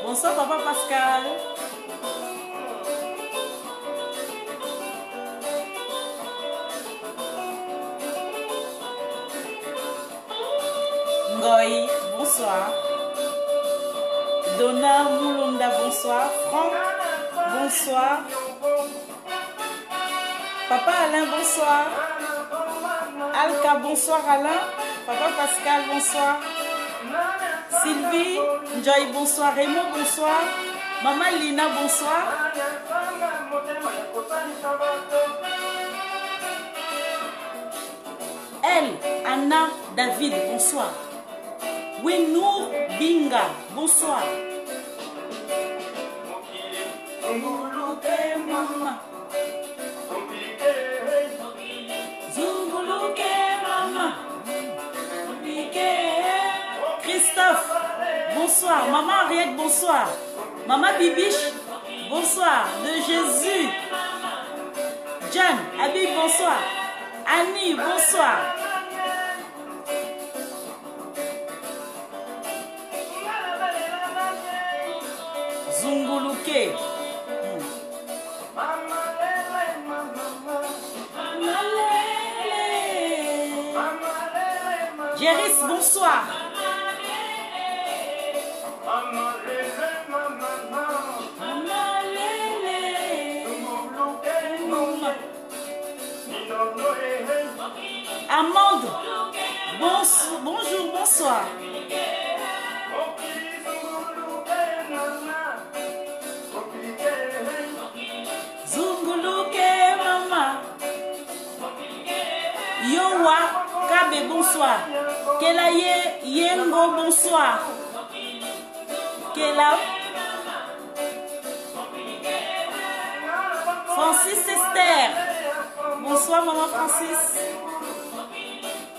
Bonsoir Papa Pascal. Ngoy, bonsoir. Donna Moulonda, bonsoir. Franck, bonsoir. Papa Alain, bonsoir. Alka, bonsoir Alain. Papa Pascal, bonsoir. Sylvie, Joy, bonsoir. Raymond, bonsoir. Maman Lina, bonsoir. Elle, Anna, David, bonsoir. Winour, Binga, bonsoir. Zunguluke mama. Zunguluke mama. Christophe, bonsoir. Maman Henriette, bonsoir. Maman Bibiche, bonsoir. De Jésus. John, Habib, bonsoir. Annie, bonsoir. Zunguluke. Jéris, bonsoir. Amande, bonjour, bonsoir. Zunguluke mama. Yowa Kabe, bonsoir. Kelaye Yengo, bonsoir. Kela Francis Esther, bonsoir maman Francis.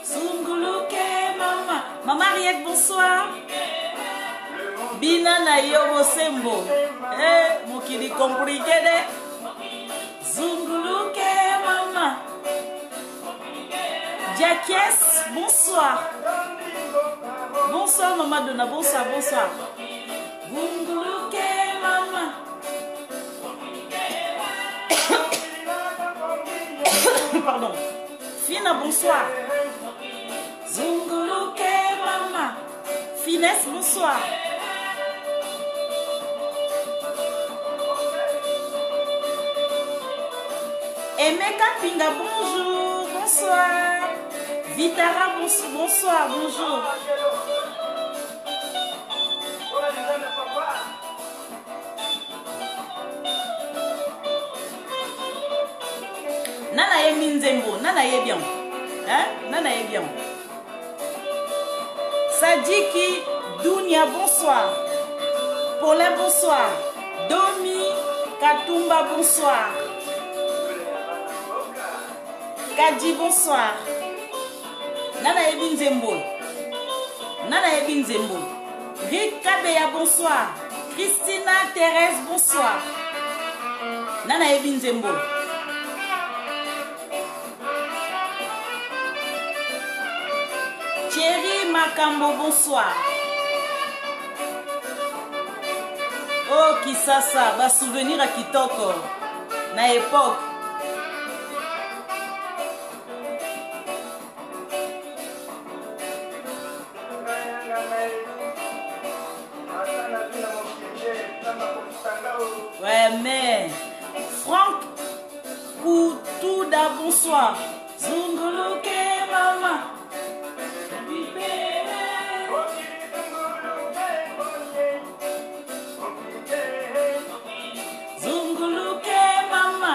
Zunguluke mama. Maman Ariette, bonsoir. Bina na yobo sembo. Mokili compliqué de. Zunguluke mama. Jacques, bonsoir. Bonsoir maman Donna, bonsoir, bonsoir. Zunguluke mama. Pardon. Fina, bonsoir. Zunguluke mama. Finesse, bonsoir. Emeka Pinga, bonjour, bonsoir. Vitara, bonsoir, bonjour. Nana ye Minzembo, Nana ye bien. Hein? Nana ye bien. Sadiki Dounia, bonsoir. Paulin, bonsoir. Domi Katumba, bonsoir. Kadi, bonsoir. Nana ye Minzembo. Nana ye Minzembo. Rika Beya, bonsoir. Christina Thérèse, bonsoir. Nana ye Minzembo. Thierry Makambo, bonsoir. Oh, Kisasa, va souvenir à Kitoko. Na époque. Ouais, mais Franck Koutouda, bonsoir. Zunguluke mama. Zunguluke mama.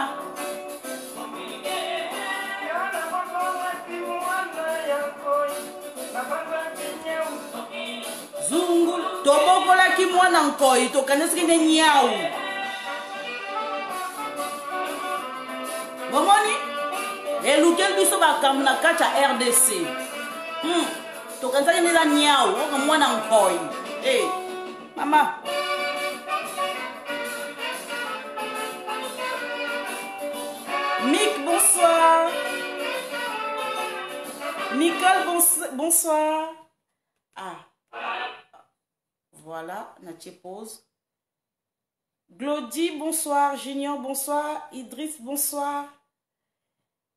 Zungul Tobokola ki mwana mwana nkoi tokanisi ne nyau bomoni elukel biso bakambu na kati ya RDC tokanisi ne nyau oka mwana nkoi mama Mick, bonsoir. Nicole, bonsoir. Ah. Voilà, Natie pause. Glody, bonsoir. Junior, bonsoir. Idriss, bonsoir.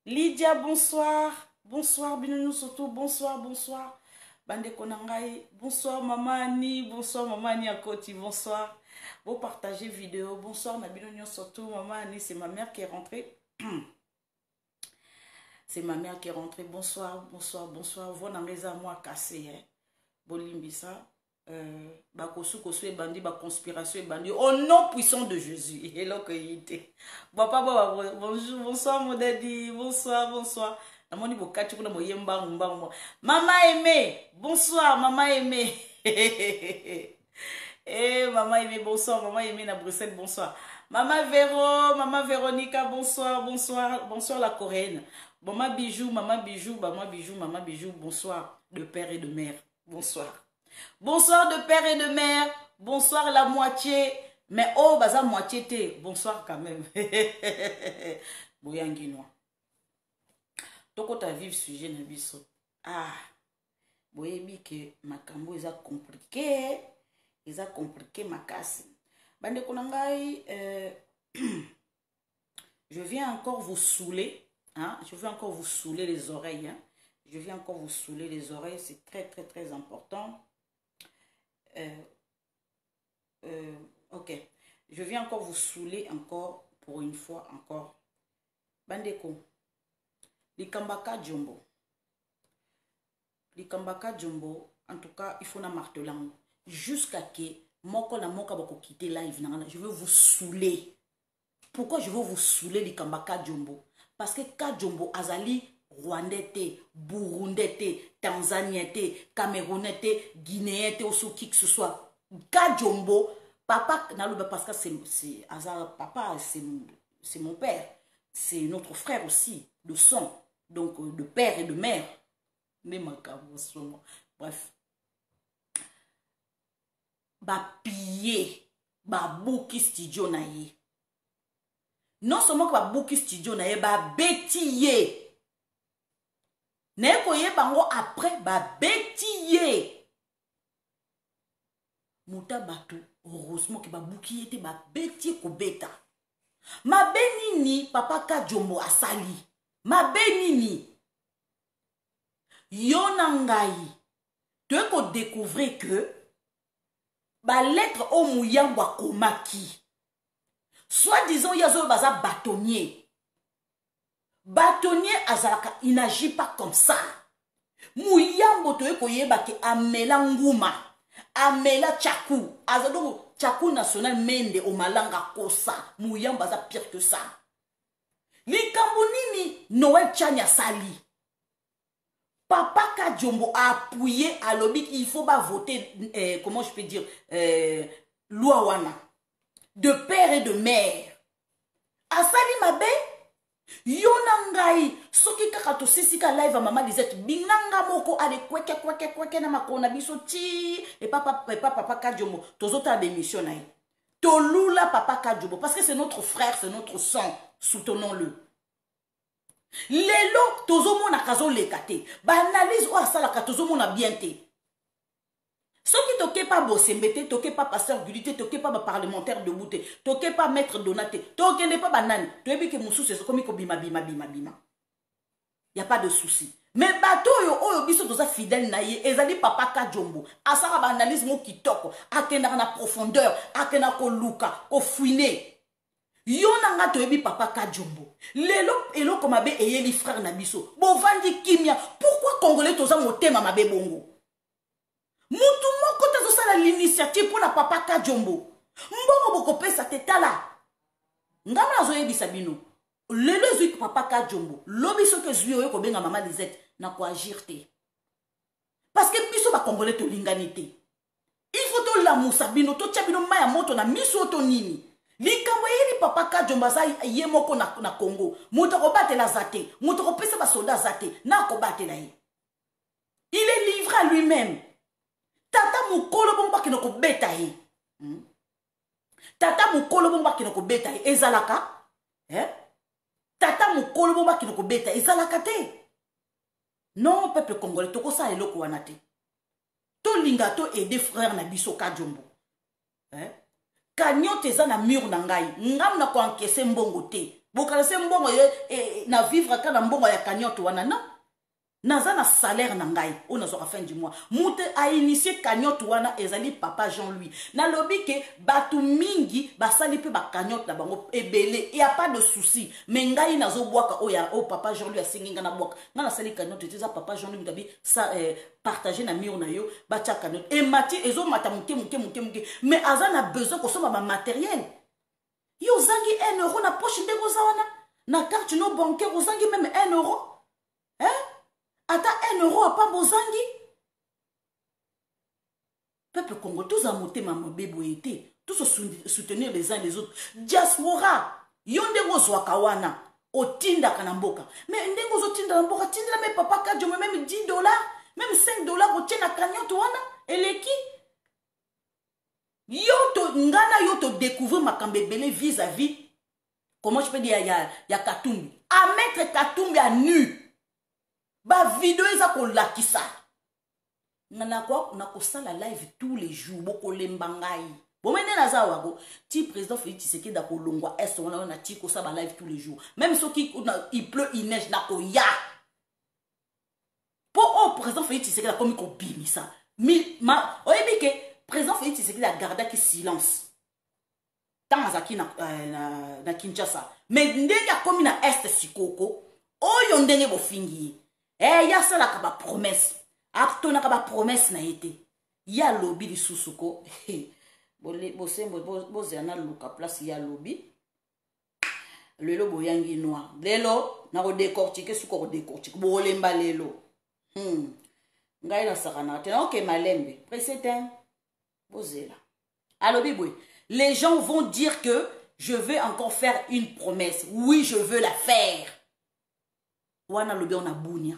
Lydia, bonsoir. Bonsoir, Binonou Soto, bonsoir, bonsoir. Bande Konangai, bonsoir, Maman Annie. Bonsoir, Maman Annie Akoti, bonsoir. Vous partagez vidéo. Bonsoir, Binonou Soto, Maman Annie, c'est ma mère qui est rentrée. C'est ma mère qui est rentrée. Bonsoir, bonsoir, bonsoir. Vous n'avez à moi cassé. Bolimbisa. Bakosu, kosu et bandi, ba conspiration et bandi. Au nom puissant de Jésus. Hello, Koyite. Papa, bonjour, bonsoir, mon daddy. Bonsoir, bonsoir. Maman aimée, bonsoir, maman aimée. Eh, maman aimée, bonsoir, maman aimée na Bruxelles, bonsoir. Maman Véro, maman Véronica, bonsoir, bonsoir, bonsoir la coréenne. Maman Bijou, maman Bijou, maman Bijou, maman Bijou, bonsoir de père et de mère, bonsoir. Bonsoir de père et de mère, bonsoir la moitié, mais oh, baza moitié té, bonsoir quand même. Boyanguinois. Toko ta vive sujet na biso. Ah, boyebi que makambo eza compliqué, makasi. Bande konangai, je viens encore vous saouler, hein? Je viens encore vous saouler les oreilles, hein? Je viens encore vous saouler les oreilles, c'est très très très important. Ok, je viens encore vous saouler encore pour une fois encore. Bandeko, Likambaka Jumbo, en tout cas, il faut na martelang jusqu'à que moko na moka bako quitter live na je veux vous saouler. Pourquoi je veux vous saouler Likambaka Jumbo? Parce que Kajumbo azali Rwandais te, Burundais te, Tanzanien te, Camerounais te, Guinéen te, ou qui que ce soit. Kajumbo, papa, parce que c'est papa, c'est mon père. C'est notre frère aussi, de sang. Donc, de père et de mère. Bref. Piller, bouki studio na ye. Non seulement que bouki studio na ye, bétiller. Ne koye bango après, bétiller. Mouta bato, heureusement que bouki était bétiller ko beta. Ma benini, papa Kajombo asali. Ma benini. Yonangai. Tu peux découvrir que ba lettre au mouyangwa komaki. Soit disant yazo baza bâtonnier. Bâtonnier azalaka, il n'agit pas comme ça. Mouyambo to ekoyeba ke amela nguma. Amela tchakou. Azado tchakou national mende o malanga kosa. Mouyambo baza pire que ça. Likambo nini Noël Chania sali. Papa Kajombo a appuyé à l'obit qu'il faut pas voter, comment je peux dire, loi wana. De père et de mère. Asali mabe, yonangai, soki kakato sisika live à maman disait, binanga moko ale kweke na makona biso ti, et papa Kajombo, tozota démission naï. Tolula papa Kajombo, parce que c'est notre frère, c'est notre sang, soutenons-le. Lelo tozomo na kazo lekate ba analyse o asala ka tozomo na bien te soki toke pas bosembete toke pas pasteur Gulité toke pas ba parlementaire de Bouté toke pas maître Donaté toke ne pas banani toyebi ke musu c'est comme ko bima y a pas de souci mais bato oyo biso toza fidèle na ye ezali papa Kajombo asala ba analyse mo kitoko akenda na profondeur akena ko luka ko fouiner. Yonanga toyebi papa Kajombo. Lelo eloko mabe eyeli frère na biso. Bovandi kimia. Pourquoi Congolais toza motema mabe bongo? Mutu moko tazo sala l'initiative pour la papa Kajombo. Mbongo boko pesa tetala. Ngama nazo yebisa bino. Lelo zui papa Kajombo. Lobi soke zui oyo ko benga mama Lisette na ko agir te. Parce que biso ba Congolais to linganité. Il faut to tolamusa bino totia bino mai ya moto na miso to nini likambo yeli papa Kajomba za ye moko na Congo moto akobatela za te moto akopesa basoda za te na akobatela ye. Il est livré à lui-même. Tata mukolo bongo bakino kobeta ye. Tata mukolo bongo bakino kobeta ye ezalaka tata mukolo bongo bakino kobeta ezalaka te. Non, peuple congolais toko sa eloko wana te. To linga to aider frère na biso Kajombo. Kanyote eza na mur na ngai. Ngam na ko encaisser mbongo te. Bokala se mbongo na vivre ka na mbongo ya kanyote wana non. Naza na salaire na ngai on a à fin du mois moute a initié cagnotte wana ezali papa Jean-Louis na lobi ke batu mingi basali pe ba cagnotte na bango ebele y a pas de souci mais ngai nazo boaka o papa Jean-Louis asinginga na boaka na na sali cagnotte teza papa Jean-Louis mutabi ça partager na mur na yo ba tia cagnotte et mati ezo mata muke mais azana besoin ko soma ba matériel yo zangi 1 euro na poche ndeko za wana na carte no bancaire ozangi même 1 euro ata 1 euro a pas bozangi. Peuple congolais, tous à monter ma bébé été, tous se soutenir les uns les autres. Diaspora, yonde ngozwa kawana, otinda kanamboka. Mais ndengo zo tinda namboka, tinda mais papa Kajombo même 10 $, même 5 $, otien na cagnotte wana, eleki. Yoto ngana yoto découvrir ma kambebele vis-à-vis. Comment je peux dire ya Katumbi. À mettre Katumbi à nu. Ba vidéo eza ko lakisa. Nana kwa na ko sala live tous les jours boko lembangai. Bon mene na za wako ti président Félix Tshisekedi da ko longwa est on na ti ko sa ba live tous les jours. Même ceux qui il pleut il neige na ko ya. Pour président Félix Tshisekedi comme ko bimisa. Mi ma oyebi ke président Félix Tshisekedi a gardé que silence. Tant azaki na Kinshasa. Mais ndenge akomi na est sikoko oyo ndenge bo fingi. Ya ça la kaba promesse. Actona kaba promesse na été. Ya lobby di susuko. Bozana luka place ya lobby. Lelo boyangi noir. Lelo na ko décortiquer suko ko décortiquer. Bolemba lelo. Ngai na sakana te. OK malembe. Précédent. Bozela. Alobi boy. Les gens vont dire que je vais encore faire une promesse. Oui, je veux la faire. Wana lobi on a bunya.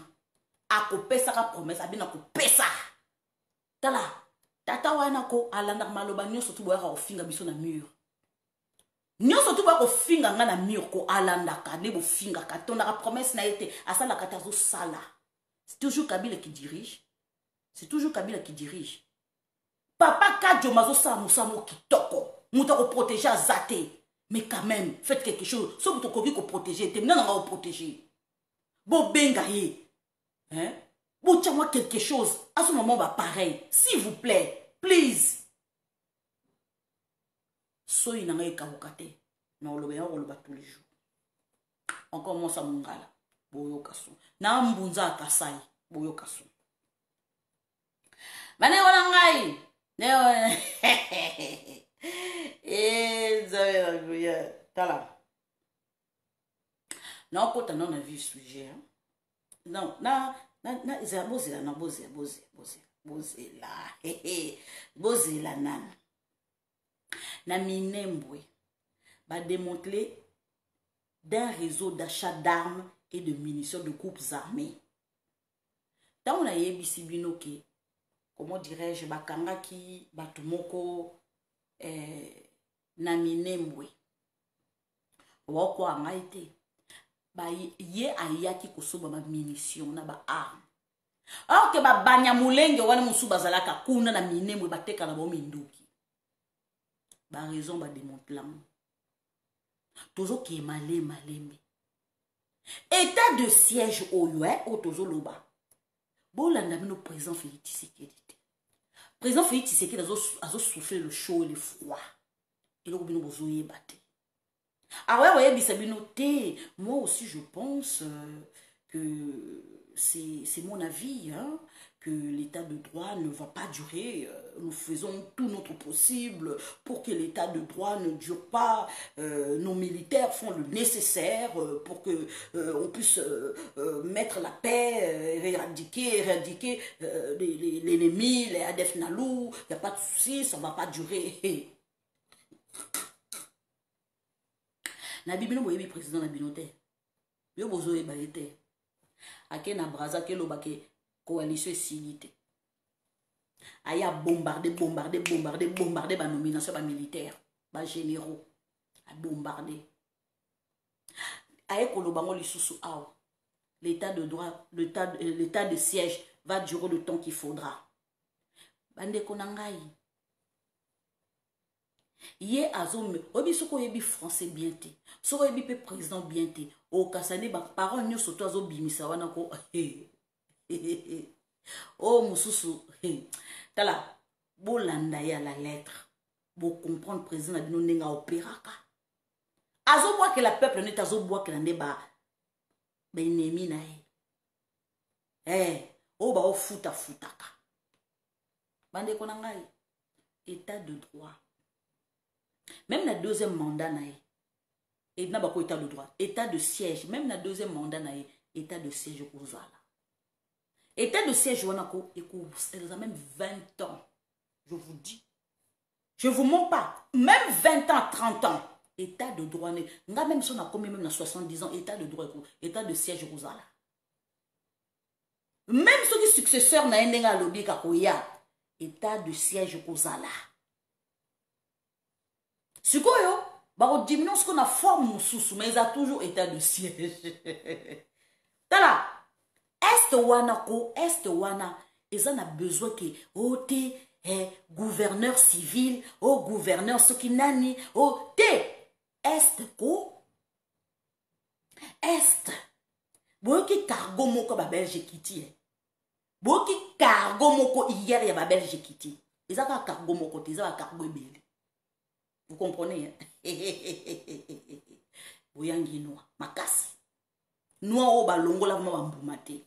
Ako pesa ka promesse abina ko pesa tala tata wana ko alanda maloba nyoso tu boya ko finga biso na mur nyoso tu boya ko finga nga na mur ko alanda ka ne bo finga ka tona ka promesse na été asala ka tazo sala. C'est toujours Kabila qui dirige, c'est toujours Kabila qui dirige. Papa Kajomba zo sa musamo kitoko muta ko protéger azate mais quand même faites quelque chose so muto ko ko protéger te nana nga ko protéger bo benga ye. Hein? Bon, tiens-moi quelque chose. À ce moment, bah, pareil. S'il vous plaît. Please. Soy na ngai kawukate. Na oloba tous les jours. Encore moi, ça mungala. Boyo kaso. Na mbunza kasai. Boyo kaso. Mane wana ngai. Zoya. Tala. Na okota non a vu ce sujet. Hein? Non, bozela nan. Na Minembwe, va démontrer d'un réseau d'achat d'armes et de munitions de groupes armés. Tant on a yebisi binoke, comment dirais-je, bakanga ki batumoko na Minembwe. Wako angaite. Ba ye ayaki kosoba ba munition na ba arme. Alors que ba banya mulenge wana musuba zalaka kuna na Minembwe bateka na bo minduki. Ba raison ba démontrer. Tozo ki malembe. État de siège oyo o tozo loba. Bolanda bino président Félix Tshisekedi. Président Félix Tshisekedi azo souffler le chaud et le froid. Et le bino bozo yebate. Ah ouais, bisabino te. Moi aussi, je pense que c'est mon avis, hein, que l'état de droit ne va pas durer. Nous faisons tout notre possible pour que l'état de droit ne dure pas. Nos militaires font le nécessaire pour que on puisse mettre la paix, éradiquer l'ennemi, les Adef Nalou. Il n'y a pas de souci, ça ne va pas durer. Nabibino boyebi président Nabinote. Yo bozo e baete. Ake na braza ke lobake coalition silité. Aya bombarder ba nomination ba militaire, ba généraux, a bombarder. Aya kolobango lisusu aw. L'état de droit, l'état de siège va durer le temps qu'il faudra. Bande konangai. Yé azome, obi soko yebi français bien te. Soko yebi pe président bien te. O kasane ba parole nyo soto azo bimisa wana ko. Oh mususu. Tala, bo landa ya la lettre. Bo comprendre président na bino nenga opéraka. Azo bois que la peuple net azo bois que la neba. Ben ennemi na o ba o futaka. Bande konangai. État de droit. Même le deuxième mandat, et n'a pas état de droit, état de siège, même le deuxième mandat, état de siège aux ala. État de siège, on a même 20 ans. Je vous dis. Je ne vous mens pas. Même 20 ans, 30 ans. État de droit, même si on a commis même 70 ans, état de droit, état de siège aux ala. Même ceux qui successeurs n'a pas lobby kakoya, état de siège aux ala. Sikoyo, bako diminuer ce qu'on a forme sous, mais il a toujours état de siège. Tala, est wana, ils en a besoin que, gouverneur civil, gouverneur sokinani, est ko, est, boki cargo moko ba Belge kiti, boki cargo moko hier ya ba Belge kiti, ils ont un cargo moko, ils ont un cargo ebele. Vous comprenez? Boyangi noa, makasi. Noa o balongola kuma bambumate.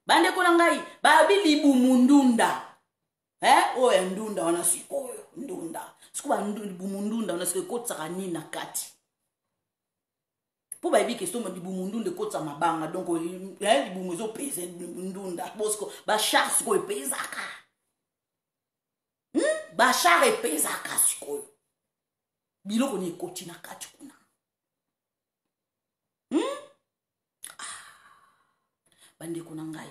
Bande konangai, babi libu mundunda. O ndunda wana sikoyo, ndunda. Sikuba libu mundunda wana sikoyo kotsaka nini na kati. Po babi question libu mundunda kotsa mabanga donc libu mwezo pese ndunda bosko ba chars ko epezaka. Bachar et pezaka sikoyo. Biloko ni ekoti na kati kuna. Bande kuna ngai.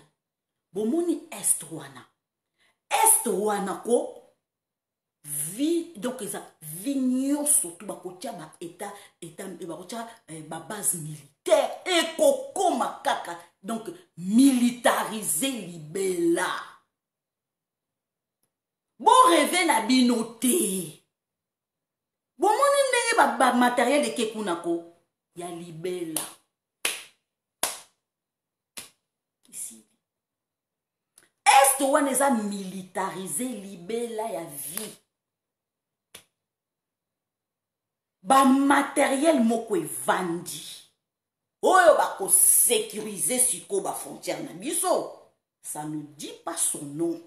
Bomoni est wana. Est wana ko vi donc eza vignon surtout bakotia ba état bakotia ba base militaire et koko makaka donc militariser libella. Bon rêve na binoté. Bon moni ndenge ba matériel de kekunako ya libella. Ici. Est wana eza militariser libella ya vie. Ba matériel moko evandi. Oyo ba ko sécuriser siko ba frontière na biso. Ça ne dit pas son nom.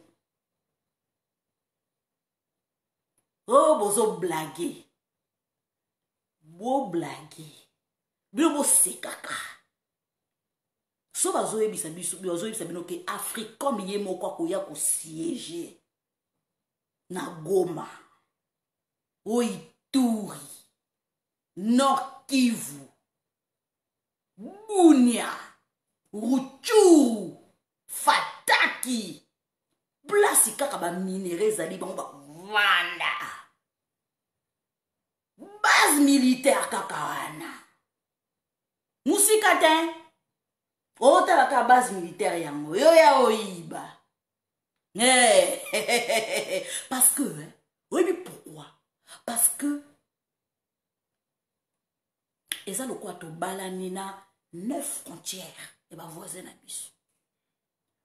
Oh, bozo blaguer. Bo blaguer. Bo sekaka. So bazo ebisa biso, bazo ebisa bino ke Afrique comme ye moko akoya ko siéger na Goma. O Ituri. Nord Kivu. Bunia. Rutshuru. Fataki. Place kaka ba minerais zali bango ba vanda. Base militaire kakawana. Musika ten. Ota la base militaire yango. Yo ya oiba. Parce que, oui, mais pourquoi? Parce que, et ça le quoi to balanina 9 frontières. Et ben voisin na biso.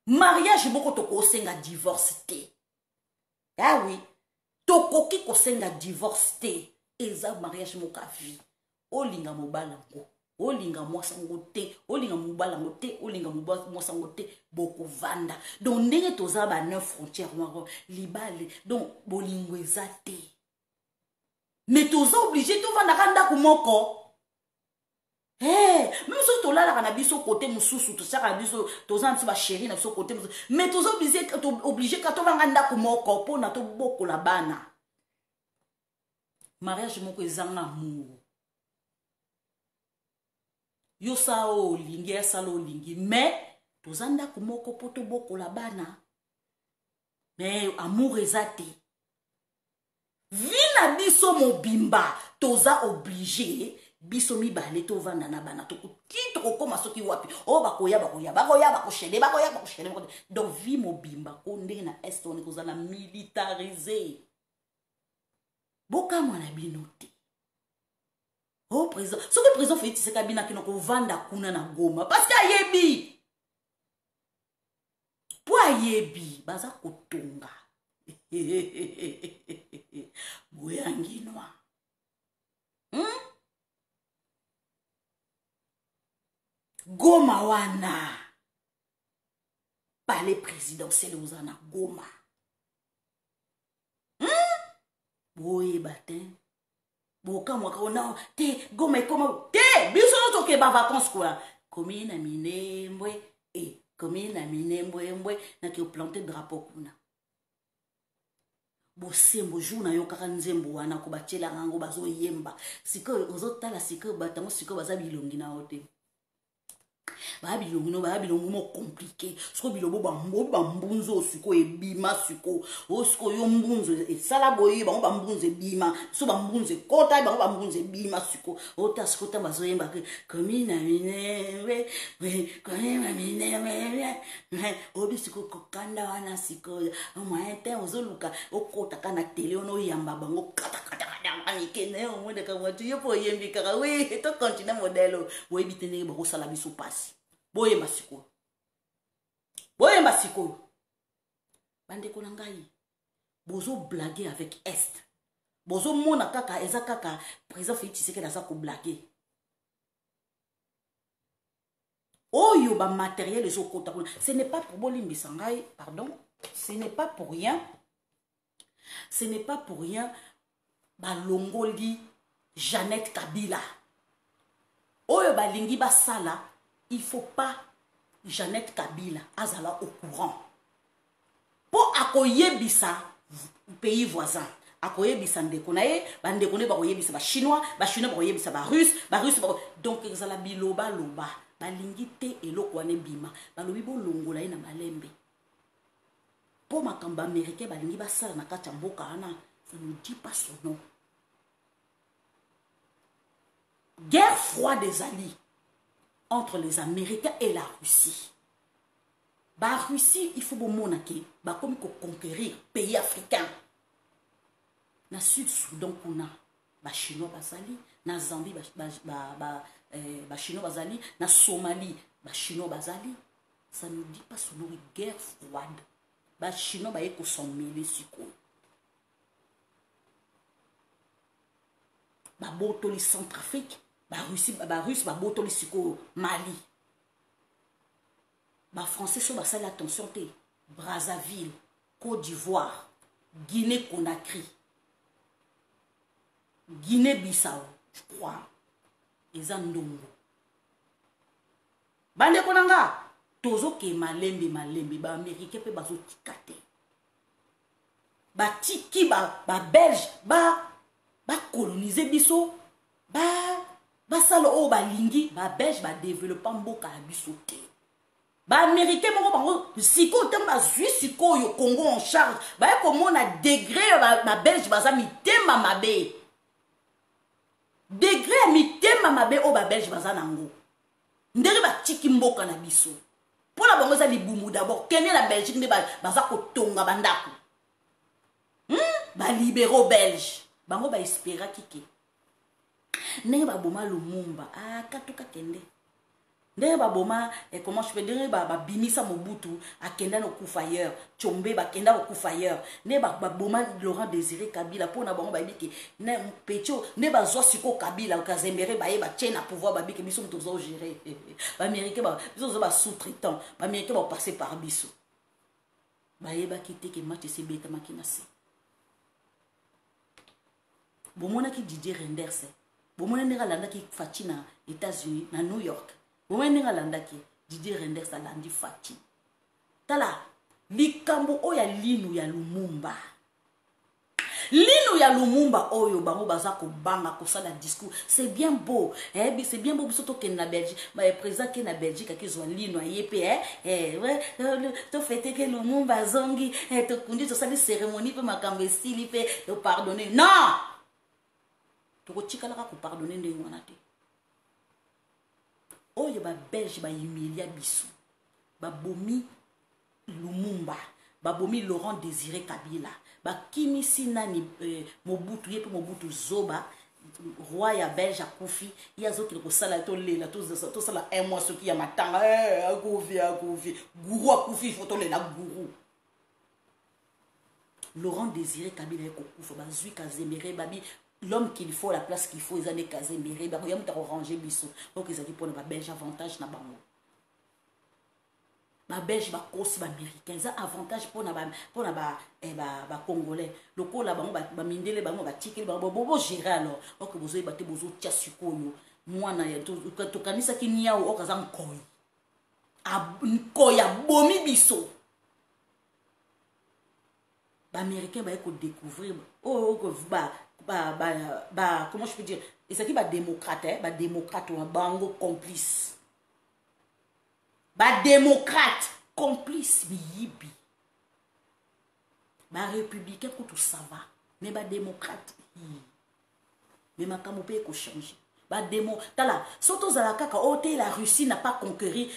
Mariage beaucoup to kosenga divorce te. Ah oui. Toko ki kosenga divorce te. Eza mariage moka vie. Olinga mobala ngo. olinga mwasango te olinga mubalango te olinga mwasango te boko vanda donc ndenge toza ba 9 frontières moko libale donc bolingo eza te mais toza obligé tovandaka ndako moko même si tolalaka na biso côté mosusu tosaka na biso toza na biso basheri na biso côté mosusu mais toza obligé ka tovanga ndako moko mpona tobokola bana mariage moko ezanga amour yo sa olingi asala olingi mais toza ndako moko mpo tobokola bana mais amour eza te vi na biso mobimba toza obligé biso mibale tovanda na bana tokokoma soki wapi o bakoya bakoshele donc vi mobimba ko ndenge na est on kozala militarisé bokamwa na bino te oh président soki président Félix Tshisekedi kino kovanda kuna na Goma parce que ayebi po ayebi baza kotonga boyanginwa Goma wana palais présidentiel ozana Goma boye batin boka mwaka ona te Goma ekoma te biso toke ba vacances quoi commune na Minembwe commune na Minembwe na ki planter drapeau kuna bosembo jour na yo kaka nzembo wana ko batiela ngango bazo yemba siko ozotala siko batango siko baza bilongi na hotel ba bilongo mo compliqué siko bilobo bambunzo siko ebima siko o siko yo mbunzo esala boye bango bambunzo ebima so bambunzo kota bango bambunzo ebima siko ota siko ta bazoyemba ke komina Minembwe komina Minembwe obi siko kokanda wana siko moyen ozoluka okota kana télé ono yamba bango kata ikene omwende ka watu yo po yembi kaka oui to continue modèle boye bitene ba kosala biso pasi boye masiko bande ko ngai bozo blaguer avec est bozo mona kaka eza kaka président Félix Tshisekedi aza ko blaguer oyo ba matériel ezokota kuna ce n'est pas pour bolimbisa ngai pardon ce n'est pas pour rien balongoli Jeannette Kabila oyo balingi basala il faut pas Jeannette Kabila azala au courant pour akoyebisa pays voisin akoyebisa ndeko na ye bandeko ne bakoyebisa ba chinois bakoyebisa ba russe donc ezala biloba loba balingi te eloko wane bima balobi bolongola ye na malembe po makambo américain balingi basala na kati ya mboka wana ça ne dit pas son nom. Guerre froide des alliés entre les Américains et la Russie. La Russie, il faut que comme conquérir pays africains. Na Sud-Soudan, na Chinois bazali, na Zambie Chinois bazali, na Somalie Chinois bazali. Ça ne dit pas son nom. Guerre froide. Les Chinois ba eko son mêlé siko. Ba botoli Centrafrique, ba Russie ba botoli siko Mali. Ba français so ba sali attention te. Brazzaville, Côte d'Ivoire, Guinée-Conakry, Guinée-Bissau, je crois. Ezandongo. Bande konanga tozo ke malembe ba américain pe bazo tikate. Ba tiki ba belge ba coloniser biso ba salo o ba lingi ba belge ba développer mboka ya biso te. Ba américain moko bango siko te ba Suisse siko yo Congo en charge ba ko mona degré ba belge baza mitema mabe. Degré mitema mabe o ba belge baza nango. Ndere ba tiki mboka na biso. Pour la bango za libumu d'abord kene la Belgique ne baza ko tonga bandako. Ba libéraux belges bango ba espéra kike. Ndenge ba boma Lumumba katuka kende. ndenge baboma comment je peux ndenge babimisa Mobutu akenda no kufa ailleurs Tshombe bakenda ko kufa ailleurs ndenge baboma Laurent Désiré Kabila pona bango babiki ne pecho ndenge bazwa siko Kabila okazembere baye ba tient pouvoir babiki biso muto zo gérer ba américain ba biso zo ba sous-traitant ba américain ba passer par biso baye ba kité ke match c'est beta makinasi bomona ki Didier Renders bomona ndenge landa ki Fati na États-Unis na New York bomona ndenge landa ki Didier Renders alandi Fati tala likambo oya linu ya Lumumba oyo bango baza ko banga ko sala discours c'est bien beau c'est bien beau biso to ken na Belgique ba président ken na Belgique akizwa linu ayepe to fete ke Lumumba zongi to kundi to sala cérémonie pe makambo esili pe to pardonner non to tikala ka ko pardonner ndenge wana te oyo ba Belge ba humilia biso ba bomi Lumumba babomi Laurent Désiré Kabila bakimisi nani Mobutu yepe Mobutu zoba roi ya Belge akufi yazoki ko sala to lela to sala un mois soki ya matanga akufi guru akufi faut to lela guru Laurent Désiré Kabila yeko kufa bazui Kazemere babi l'homme qu'il faut la place qu'il faut ils années Kazemere ba yam ta ranger biso donc ils a dit pour ba Belge avantage na bango ba Belge ba kosi ba américain ça avantage pour na ba congolais loko la bango ba mindele bango ba tikeli bango bo gérer alors ok bozo ba te bozo tia sikoyo mwana ya to kanisa kinia o kaza nkoya bomi biso ba américain ba ko découvrir comment je peux dire et ça qui ba démocrate wa bango complice ba démocrate complice biyibi ba républicain ko tout ça va mais ba démocrate mais makambo pe ko changer ba démo tala soto za la kaka ote la Russie n'a pas conquéri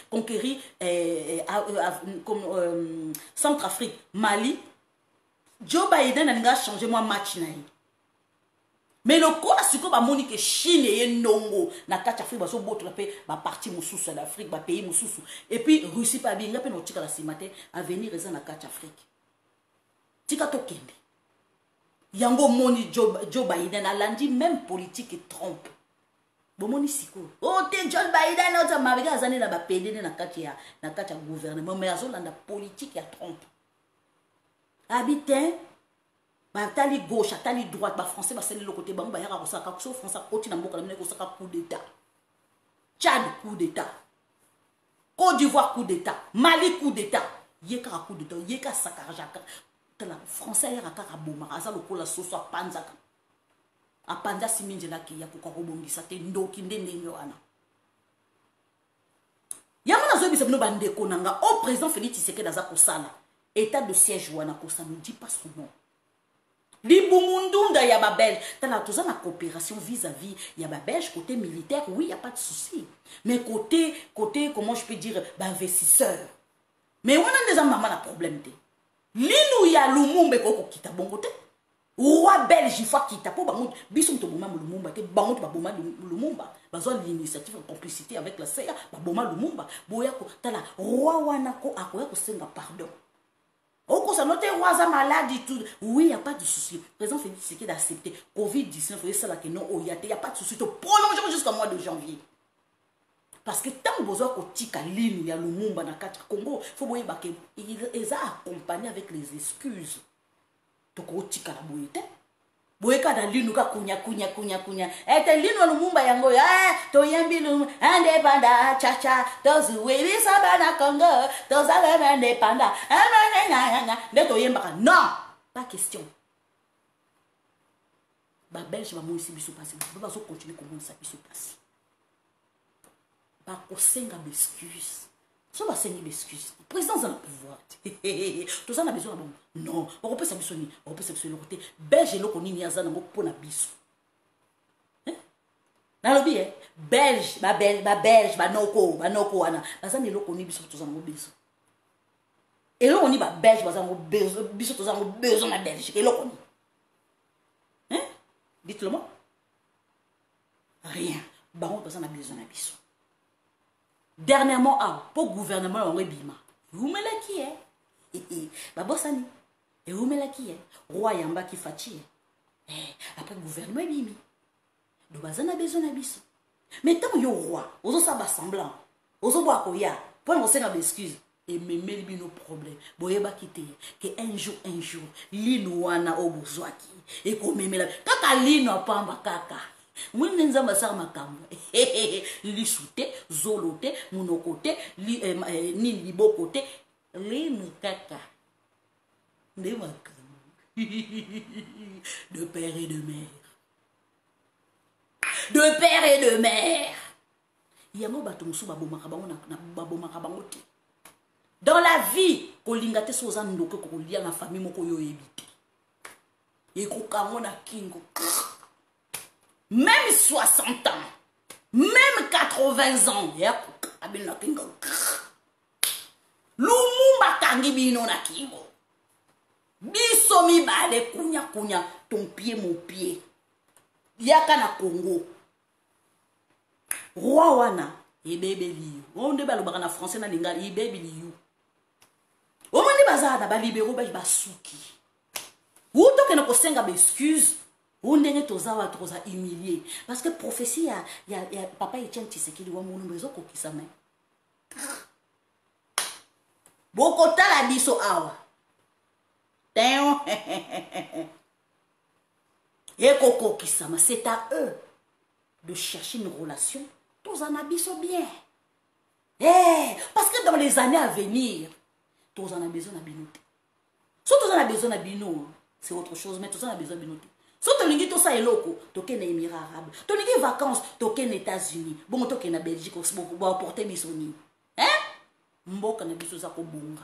comme Centrafrique Mali Joe Biden a changé moi match na yi mais le quoi c'est que ba moni que Chine et Nongo na kati Afrique ba so boto la pe ba parti mususu d'Afrique ba pays mususu et puis Russie pa binga pe no tika la simate à venir reza na kati Afrique tika to kende yango moni Joe Biden a landi même politique et trompe bo moni siko o te Joe Biden o ta mabiga azane na ba pede na kati ya gouvernement mais azo landa politique ya trompe habitant batali gauche atali droite ba français ba sele le côté bango ba yaka ko saka ko français koti na mboka na ko saka coup d'état Tchad coup d'état Côte d'Ivoire coup d'état Mali coup d'état yeka coup d'état yeka sakarjaka tala français yaka ka boma asa lokola soso apanzaka apanza siminjela ki ya ko kobongisa te ndoki ndende nywana yamana zo bisa bino bandeko nanga au président Félix Tshisekedi aza ko sala état de siège wana ko ça ne dit pas son nom Libumundunda ya ba Belge. T'as tout ça la coopération vis-à-vis ya ba Belge côté militaire, oui, y a pas de souci. Mais côté comment je peux dire, ba investisseur. Mais on a déjà maman la problème té. Linu ya Lumumba ko kita bongo té. Roi Belge il faut kita po bango biso to boma Lumumba té bango to boma Lumumba. Bazo l'initiative en complicité avec la CIA, ba boma Lumumba. Boya ko tala roi wana ko akoya ko senga pardon. Oh, ça note roi maladie tout. Oui, il n'y a pas de souci. Le président Félix Tshisekedi d'accepter Covid-19, il faut que non, il n'y a pas de souci. Tu prolonges jusqu'au mois de janvier. Parce que tant que vous avez un ligne, il y a le Lumumba dans le Congo, il faut voir qu'ils ont accompagné avec les excuses. Donc, vous avez un boyete. Boyeka da linu ka kunya. Ete linu Lumumba yango to yembi lum indépendant cha tozu webi sabana Congo tozu indépendant de to yemba non pas question. Ba Belge ba moisi biso passer ba so continuer comme ça biso passer. Ba ko senga excuse. So ba senga excuse. Président dans le pouvoir. Tout ça on a besoin bon. Non, on peut s'absonner, on peut s'absonner côté Belge lo koni ni azana ngo pona biso. Na lobi Belge, ba Belge, ba noko wana. Azana lo koni biso tout ça ngo biso. Et là on y ba Belge bazana ngo biso tout ça ngo besoin na Belge. Et lo koni. Dites-le moi. Rien. Ba on bazana besoin na biso. dernièrement pour gouvernement on bima rumela qui est babosani et rumela qui est roi yamba qui fatie après gouvernement bimi do bazana besoin na biso mais tant yo roi ozo sa ba semblant ozo boa ko ya pour on senga d'excuse et memeli bino problème boyeba kité que un jour lino wana obozwaki et ko memela kaka lino pamba kaka mwine nzamba sa makambo li soute zolote monokote ni libokote lino kaka de makambo de père et de mère. De père et de mère. Yango bato musu babomaka bango na babomaka bango te. Dans la vie, ko lingate soza ndoke ko lia na famille moko yo ebite. Et ko kango na kingo. Même 60 ans, même 80 ans, ya ko abel na kingo. Lumumba kangi bino na kingo. Biso mi bale kunya ton pied mon pied. Yaka na Congo. Roi wana ebebeli. On de balobaka na français na lingala ebebeli you. O moni bazada ba libéraux ba basuki. Wuto ke na kosenga ba excuse. On ndenge tozawa toza humilier parce que prophétie ya papa Etienne Tshisekedi wa monu bezo kokisa me. Bokota la biso awa. Teo. Et Koko Kisama, c'est à eux de chercher une relation. Tous en habitent bien. Parce que dans les années à venir, tous en a besoin d'abinoter. Si tous en a besoin d'abinoter, c'est autre chose, mais tous en a besoin d'abinoter. Si tu as dit tout ça est loco, tu as des Émirats arabes. Tu as dit vacances, tu as des États-Unis. Bon, tu as des Belgique, tu as apporté des Bisoni. Mboka na biso za ko bunga.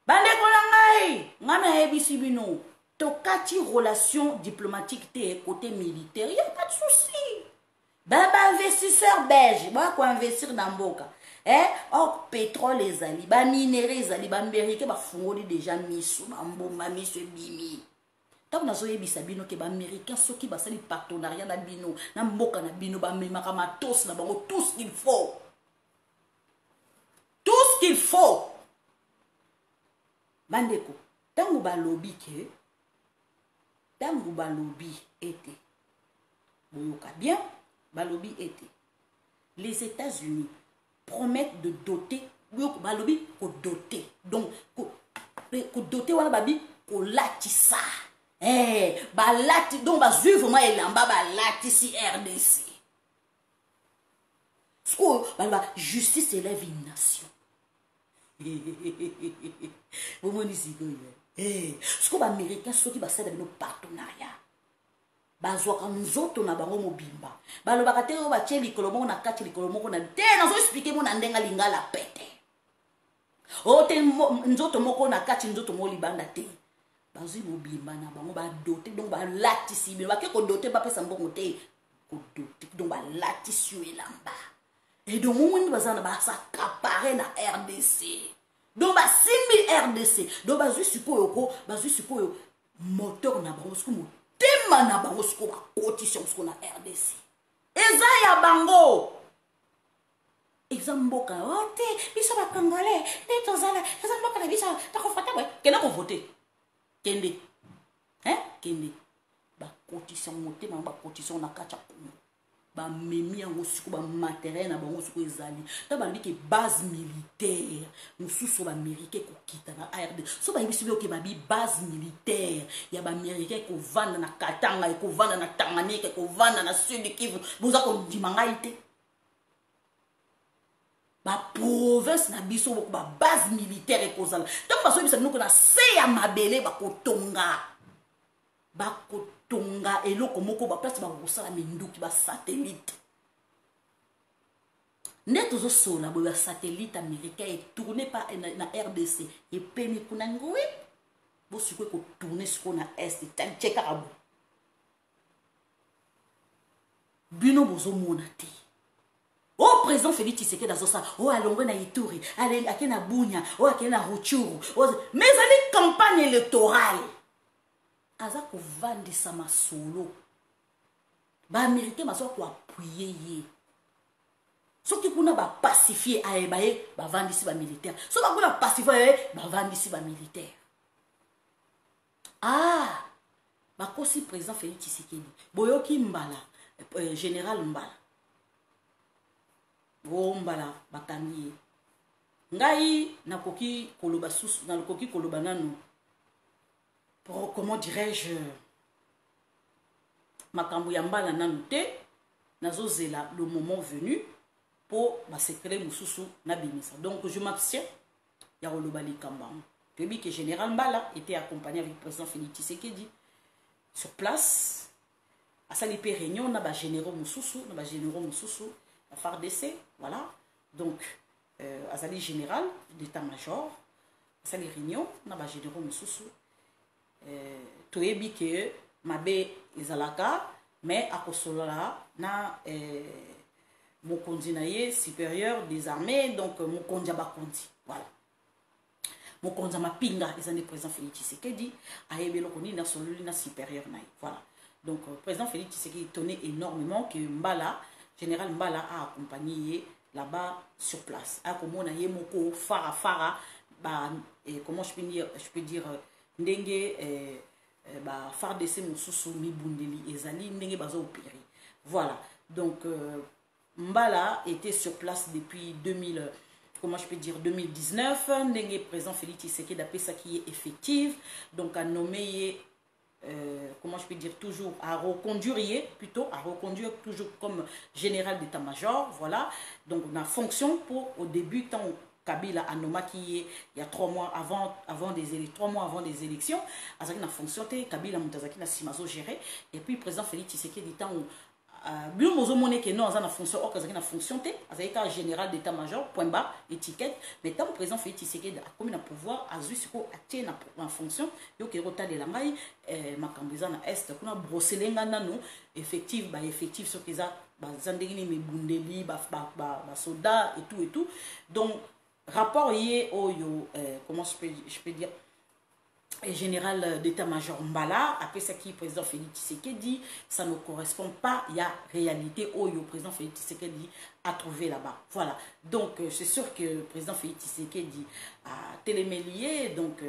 Bande kolangai, ngana ebisi bino. Tokati relation diplomatique te côté militaire, il n'y a pas de souci. Baba investisseur belge, bah quoi investir dans Mboka. Or pétrole les ali, bah minerais les ali, bah américain bah fongoli déjà miso, bah mbonga miso bimi. Tant que nazo yebisa bino ke bah américain ceux qui bah sali partenariat na bino, na Mboka na bino bah memaka matos na bango tout ce qu'il faut. Tout ce qu'il faut. Bandeko, tango ba lobby ke tango balobi était boyoka bien balobi était les États-Unis promettent de doter balobi ko doter donc ko doter wana babi ko latisa balati donc bazui vraiment elamba balati si RDC sko balba justice élève une nation vous me dites ce que les Américains sont qui basent dans nos partenariats. Bazwaka nzoto na bango mobimba. Balobaka te o batie likolo moko na kati likolo moko na te nazo expliquer mo na ndenga lingala pete. O te nzoto moko na kati nzoto mo libanda te. Bazwi mobimba na bango ba doté donc ba latisi bi ba ke ko doté ba pesa mbongo te. Ko doté donc ba latisi elamba. Et donc mon bazana ba s'accaparer na RDC. Donc, bah, 6000 RDC. Donc, bah, je suppose moteur na bango, ce que mon thème na bango, ce qu'on a cotisation, ce qu'on a RDC. Et ça, y a bango. Exemple, boka, oh, te, biso ba congolais, te tozala, exemple, boka na biso, ta confortable, kena ko voter. Kende. Kende. Ba cotisation, mon thème, ba cotisation na kacha kongo. Ba memi yango suku ba matériel na bango suku ezali ta ba ndike base militaire mususu ba américain ko kita na ARD so ba yebisi byo ke ba bi base militaire ya ba américain ko vanda na Katanga ko vanda na Tanganyika ko vanda na Sud Kivu boza ko ndimanga ite ba province na biso ba base militaire ko zala ta ba so yebisa noko na se ya mabele ba ko tonga tonga eloko moko ba place ba kosala minduki ba satellite neto zo sola bo ba satellite américain est tourné par na RDC et pemi kuna ngoi bo sikwe ko tourner ce qu'on a est cheka abu bino bozo monate o président Félix Tshisekedi dans ça o alongwe na Ituri ale akena Bunya o akena Ruchuru mais ali campagne électorale aza kovandisa masolo ba américain maso ko appuyer ye soki kuna ba pacifier ayebaye ba vandisi ba militaire so ba kuna pacifier ba vandisi ba militaire ah bakosi président Félix Tshisekedi boyoki mbala général mbala o mbala bakangi ngai nakoki koloba susu nakoki koloba nanu pour comment dirais-je makambo ya mbala nanu te nazozela le moment venu pour ma secret mususu na bimisa donc je m'abstiens ya koloba likamba tu dis que général Mbala était accompagné avec le président Félix Tshisekedi sur place à salipe réunion na ba généraux mususu la FARDC voilà donc azali général d'état-major sali réunion na ba généraux mususu toyebi que mabe ezalaka mais akosolola na mokonzi na ye supérieur des armées donc mokonzi bakonzi voilà mokonzi mapinga ezali président Félix Tshisekedi ayebelo koni na sololi na supérieur na ye voilà donc président Félix Tshisekedi tenait énormément que Mbala général Mbala a accompagné là-bas sur place a komona ye moko fara ba comment je peux dire ndenge ba FARDC mususu mibundeli ezali ndenge bazo opérer voilà donc Mbala était sur place depuis 2000 comment je peux dire 2019 ndenge président Félix Tshisekedi d'après ça qui est effective donc a nommé comment je peux dire toujours à reconduire toujours comme général d'état-major voilà donc on a fonction pour au début tant Kabila Anoma qui est il y a 3 mois avant des élections azaki na fonction te Kabila mutazaki na simazo géré et puis président Félix Tshisekedi tant bien mozo moné que non azana fonction or azaki na fonction te azaki ka général d'état-major point bas étiquette mais tant président Félix Tshisekedi a comme na pouvoir azu siko atie na fonction yo ke rota de la ngai makambiza na est kuna brosselenga nanu effectif sur keza ba zandengini mebundeli ba soldats et tout donc rapport yé oyo comment je peux dire général d'état-major Mbala après ça qui président Félix Tshisekedi ça ne correspond pas il y a réalité oyo président Félix Tshisekedi a trouvé là-bas voilà donc c'est sûr que président Félix Tshisekedi a télémélié donc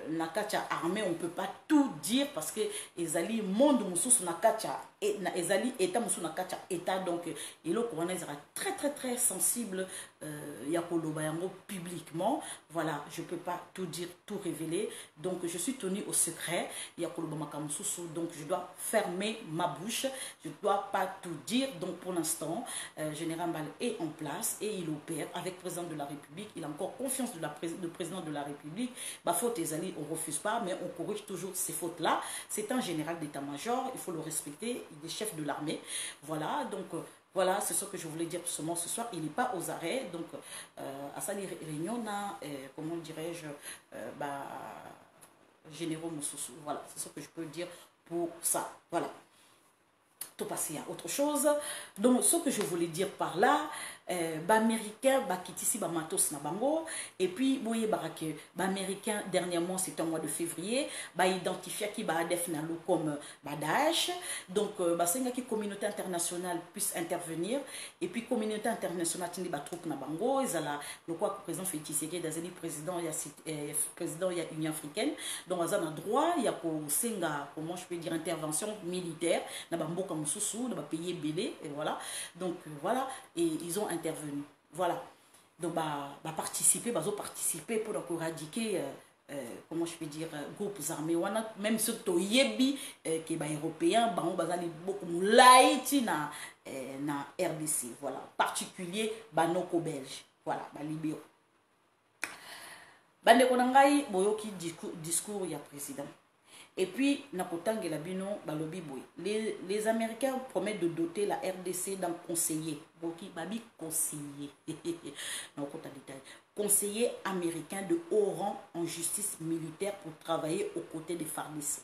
nakacha armée on peut pas tout dire parce que ezali monde mususu nakacha ezali état mususu nakacha état donc elo corona sera très sensible ya koloba yango publiquement voilà je peux pas tout dire tout révéler donc je suis tenu au secret ya koloba makamususu donc je dois fermer ma bouche je dois pas tout dire donc pour l'instant général Mbala est en place et il opère avec le président de la République il a encore confiance de président de la République bah faute ezali on refuse pas mais on corrige toujours ces fautes là c'est un général d'état-major il faut le respecter il est chef de l'armée voilà donc voilà c'est ce que je voulais dire seulement ce soir il n'est pas aux arrêts donc à sa réunion comment dirais-je généraux mususu voilà c'est ce que je peux dire pour ça voilà tout passer à autre chose donc ce que je voulais dire par là américain kitisi matos na bango et puis boye barake américain dernièrement c'était au mois de février identifié qui adef na lo comme Daesh donc senga qui communauté internationale puisse intervenir et puis communauté internationale tindi ba troupe na bango ezala le quoi président Félix Tshisekedi d'azeli président il y a Union africaine donc azana droit il y a ko senga comment je peux dire intervention militaire na bamboka mususu na ba pays belé et voilà donc voilà et ils ont intervenu voilà donc participer pour éradiquer comment je peux dire groupes armés même ceux qui que européens bazali beaucoup laïti na RDC voilà particulier banoko belge voilà libéro bande konangai boyoki discours ya président. Et puis, nakotangela bino balobi boy. Les Américains promettent de doter la RDC d'un conseiller. Boki babi conseiller. Conseiller américain de haut rang en justice militaire pour travailler aux côtés des FARDC.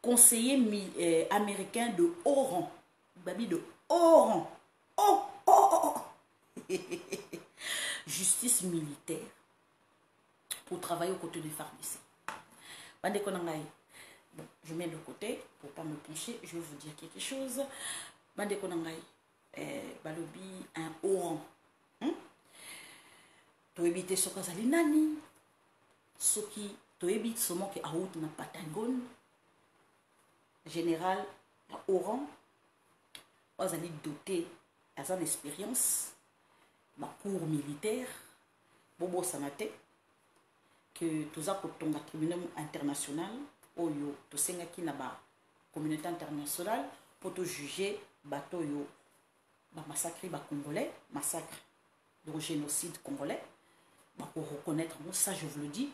Conseiller américain de haut rang. Babi de haut rang. Oh. Justice militaire pour travailler aux côtés des FARDC. Bon, je mets de côté pour pas me pencher, je vais vous dire quelque chose. balobi un haut rang. Toyebi te soki azali nani, soki toyebi seulement ke awuti na Patagone, général à haut rang, azali doté aza d'expérience, ma cour militaire, bobo sanate, que toza kotonga tribunal international, oyo tosengaki na ba communauté internationale pour te juger bateau yo ba massacre ba congolais, massacre de génocide congolais, pour reconnaître ça, je vous le dis,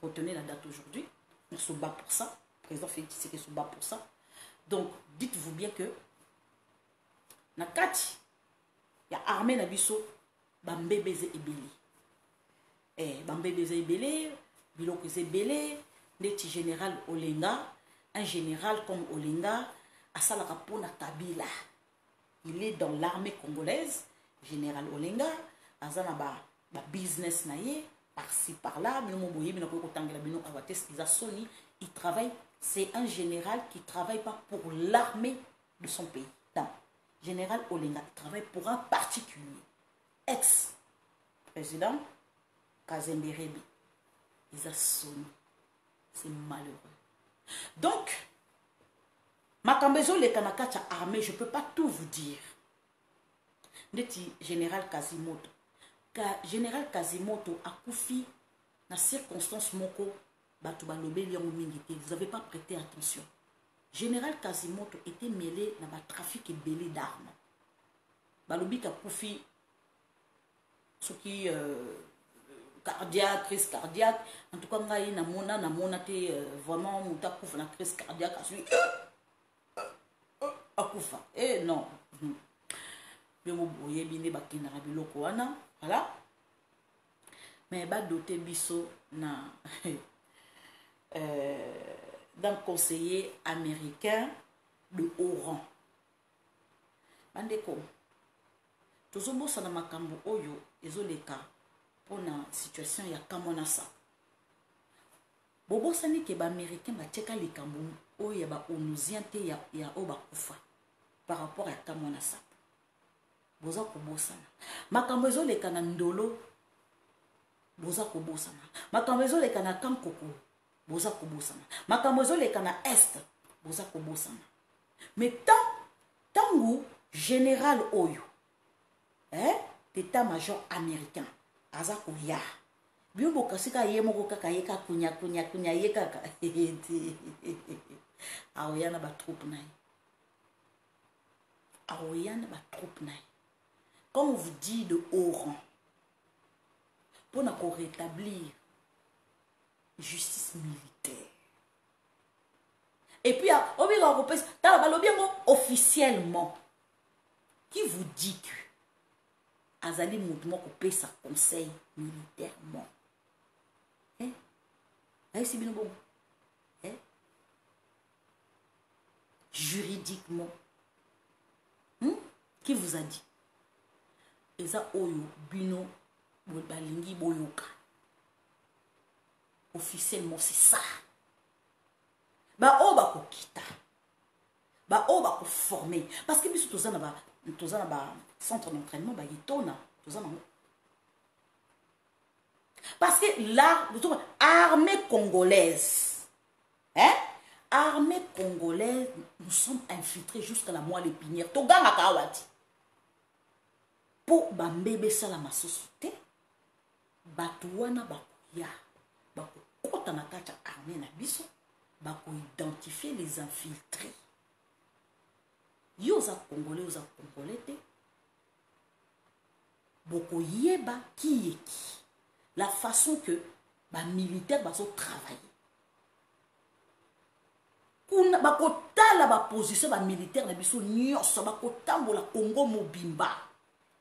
retenez la date aujourd'hui, on se bat pour ça, le président Félix Tshisekedi se bat pour ça. Donc dites-vous bien que na kati ya armée na biso bambebeze ebele, bambebeze ebele, biloko ebele, neti général Olenga, un général comme Olenga, asalaka pona Kabila. Il est dans l'armée congolaise, général Olenga, azana ba business na ye, par-ci par-là, il travaille, c'est un général qui travaille pas pour l'armée de son pays. Non. Général Olenga travaille pour un particulier, ex-président Kazembe Rebi. Ils ont sonné. C'est malheureux. Donc, Makambezo le Kanakacha armée, je ne peux pas tout vous dire. Neti général Kazimoto. Général Kazimoto a koufi na circonstance moko batuba lobeli yango mingite. Vous n'avez pas prêté attention. Général Kazimoto était mêlé dans le trafic et belé d'armes. Balobi ka koufi ce qui cardiaque, crise cardiaque. En tout cas, ngai na mona te vraiment muta koufa na crise cardiaque asui akufa. Eh non. Voilà. Mais ba doté biso na d'un conseiller américain de haut rang. Bandeko, tozobo sana makambo oyo ezoleka pona situation ya kamonasa. Bobo sani ke ba américain ba teka likambo oyo ba onusien te ya o ba kufa par rapport à kamonasa. Boza kobosana. Makambo ezoleka na ndolo. Boza kobosana. Makambo ezoleka na kankoko. Boza kobosana. Makambo ezoleka na est. Boza kobosana. Mais tangu général oyo, d'état-major américain, aza koya. Biombo kasika yemoko kaka yeka kunya yeka. Aoyana ba troupe naï. Aoyana ba troupe naï. Comme on vous dit de haut rang, pour nous rétablir justice militaire. Et puis, officiellement, qui vous dit que Azali Mouvement couper sa conseil militairement? C'est bien bon. Juridiquement. Qui vous a dit? Eza oyo bino balingi boyoka. Officiellement c'est ça. Ba o ba ko kita. Ba o ba ko former parce que biso tozana ba centre d'entraînement ba yitona tozana. Parce que l'armée congolaise, armée congolaise, nous sommes infiltrés jusqu'à la moelle épinière. Toganga kawati. Pour bambebe salama société, batouana bakuya, bako kota na kata armée na biso, bako identifier les infiltrés. Yoza congolais te, boko yeba qui est qui, la façon que ba militaire baso travailler. Kuna bako tala ba position ba militaire na biso nyonso bako tambola Congo mobimba.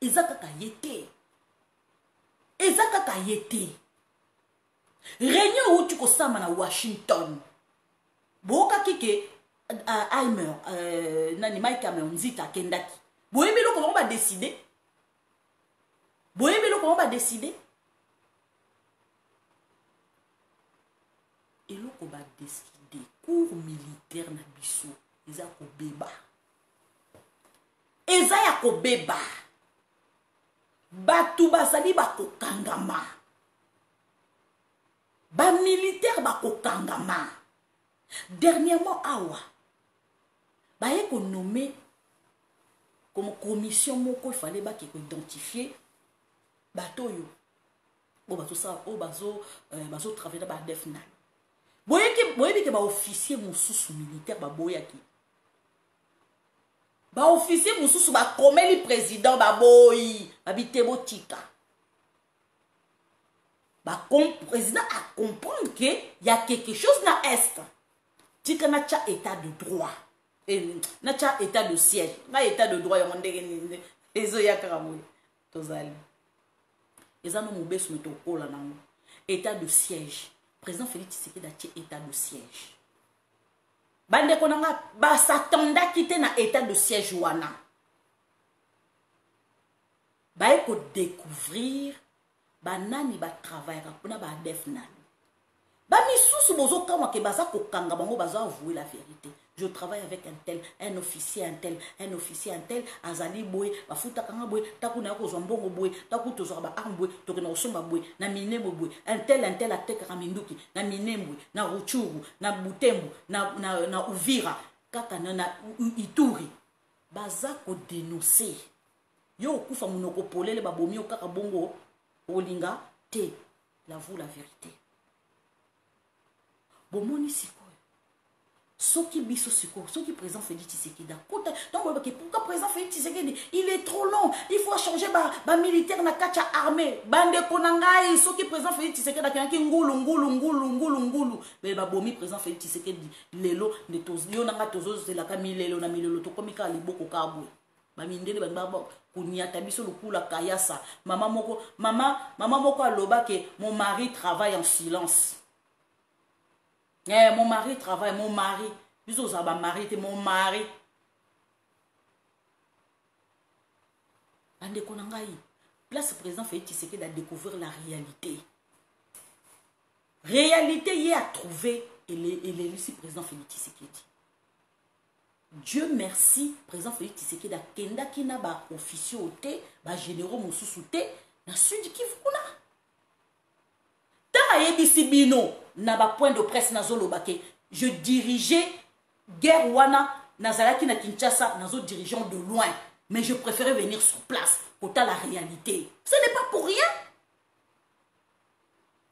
Ezaka yete. Réunion où tu kosama na Washington. Boka kike Aimer nani Mike Cameron zita kendaki. Boyebi lo comment va décider? Et lo ko ba décider cours militaire na biso ezako beba. Ezaya kobeba batu bazali bakokangama bamilitaire bakokangama dernièrement awa baye konommé comme commission moko il fallait ba identifier bato yo bo bato ça o bazo travailler ba defna boye ke ba officier mosusu militaire ba boyaki ba officier mosusu ba komeli président ba boyi babite botika ba président a comprendre que y a quelque chose na est tika na cha état de droit et na cha état de siège na état de droit ya ndenge ni ezo ya karamoy tozali ezano mobesu metokola nango état de siège président Félix Tshisekedi a tia état de siège bande konanga ba s'attenda quitter na état de siège wana ba eko découvrir banani ba travailler pour ba def nani ba misusu bozo kama ke baza kokanga bango baza avouer la vérité. Je travaille avec un tel, un officier un tel, azali boy, ba futa kanga boy, taku na ko zombongo boy, taku to zoba arme boy, to na osomba boy, na minembo boy, un tel atek raminduki, na minembo, na ruchuru, na butembo, na uvira, kaka na ituri. Baza ko dénoncer. Yo kufa munoko polele ba bomi okaka bongo olinga te, l'avoue la vérité. Bomoni siko. Soki biso siko, soki président Félix Tshisekedi donc pourquoi président Félix Tshisekedi il est trop long, il faut changer ba militaire na kacha armée bande konangai soki président Félix Tshisekedi akanaki ngulu mais ba bomi président Félix Tshisekedi lelo ne tozio nanga tozo zela ka milelo na milelo to komika liboko kabwe ba mindele ba kunyata biso lokula kayasa mama moko aloba ke mon mari travaille en silence. Mon mari travaille, mon mari. Bisous à mari, c'est mon mari. Ande konangai. Place président Félix Tshisekedi a découvert la réalité. Réalité y est à trouver et les ici président Félix Tshisekedi. Dieu merci, président Félix Tshisekedi a kenda kina ba officier oté, ba généraux mosusu té, na sud Kivu kuna. Tant ayebisi bino na ba point de presse na zolobake, je dirigeais guerre wana nazalaki na Kinshasa nazo dirigeant de loin, mais je préférais venir sur place pour la réalité. Ce n'est pas pour rien.